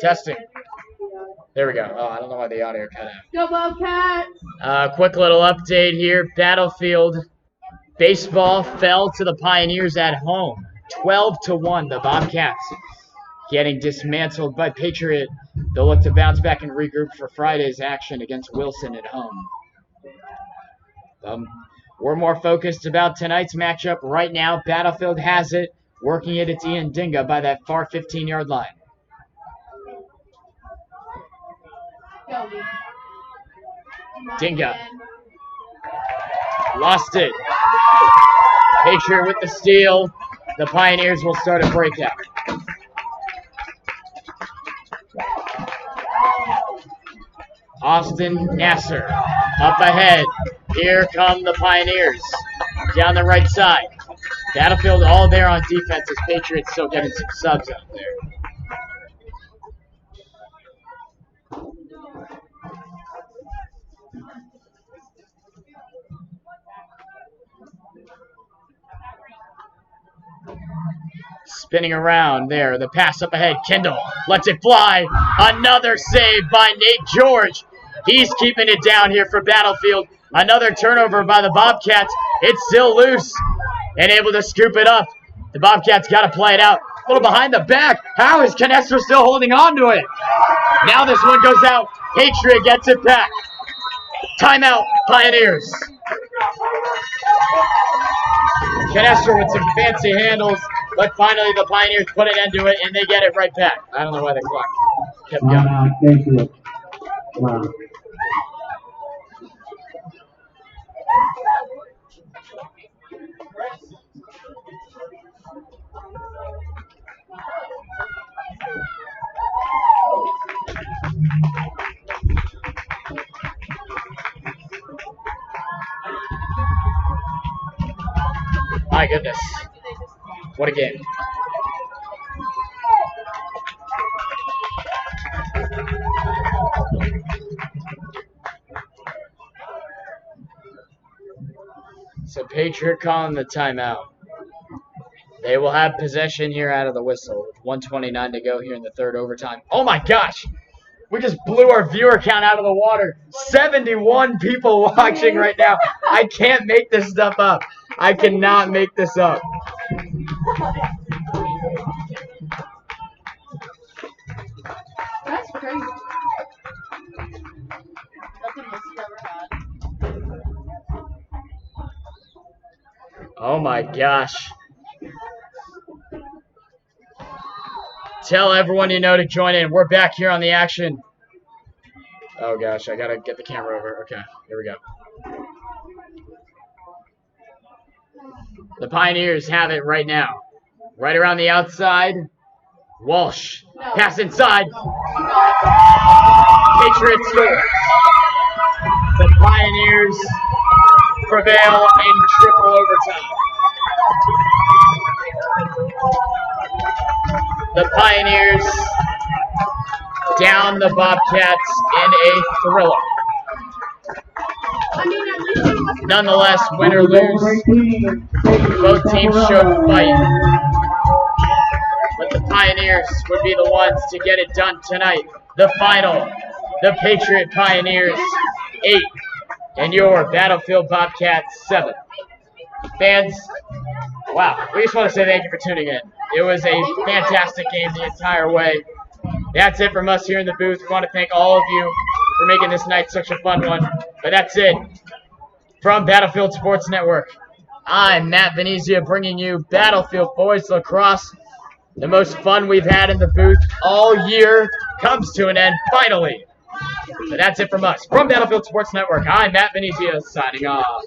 testing. There we go. Oh, I don't know why the audio cut out. Go Bobcats! Quick little update here. Battlefield baseball fell to the Pioneers at home. 12-1. The Bobcats getting dismantled by Patriot. They'll look to bounce back and regroup for Friday's action against Wilson at home. We're more focused about tonight's matchup right now. Battlefield has it. Working it, it's Ian Dinga by that far 15-yard line. Dinga. Lost it. Patriot with the steal. The Pioneers will start a breakout. Austin Nasser up ahead. Here come the Pioneers down the right side. Battlefield all there on defense as Patriots still getting some subs out there. Spinning around there. The pass up ahead. Kendall lets it fly. Another save by Nate George. He's keeping it down here for Battlefield. Another turnover by the Bobcats. It's still loose and able to scoop it up. The Bobcats got to play it out. A little behind the back. How is Canestro still holding on to it? Now this one goes out. Patriot gets it back. Timeout, Pioneers. Canestro with some fancy handles, but finally the Pioneers put an end to it, and they get it right back. I don't know why the clock kept going. Patriot. Wow. My goodness. What a game. So Patriot calling the timeout. They will have possession here out of the whistle with 1:29 to go here in the third overtime. Oh my gosh! We just blew our viewer count out of the water. 71 people watching right now. I can't make this stuff up. I cannot make this up. That's crazy. That's the most you've ever had. Oh my gosh. Tell everyone you know to join in. We're back here on the action. Oh gosh, I gotta get the camera over. Okay, here we go. The Pioneers have it right now. Right around the outside. Walsh. Pass inside. Patriots score. The Pioneers prevail in triple overtime. The Pioneers down the Bobcats in a thriller. I mean, at least it wasn't. Nonetheless, win or lose, both teams showed fight. But the Pioneers would be the ones to get it done tonight. The final, the Patriot Pioneers 8 and your Battlefield Bobcats 7. Fans, wow, we just want to say thank you for tuning in. It was a fantastic game the entire way. That's it from us here in the booth. We want to thank all of you for making this night such a fun one. But that's it from Battlefield Sports Network. I'm Matt Venezia bringing you Battlefield Boys Lacrosse. The most fun we've had in the booth all year comes to an end finally. But that's it from us. From Battlefield Sports Network, I'm Matt Venezia signing off.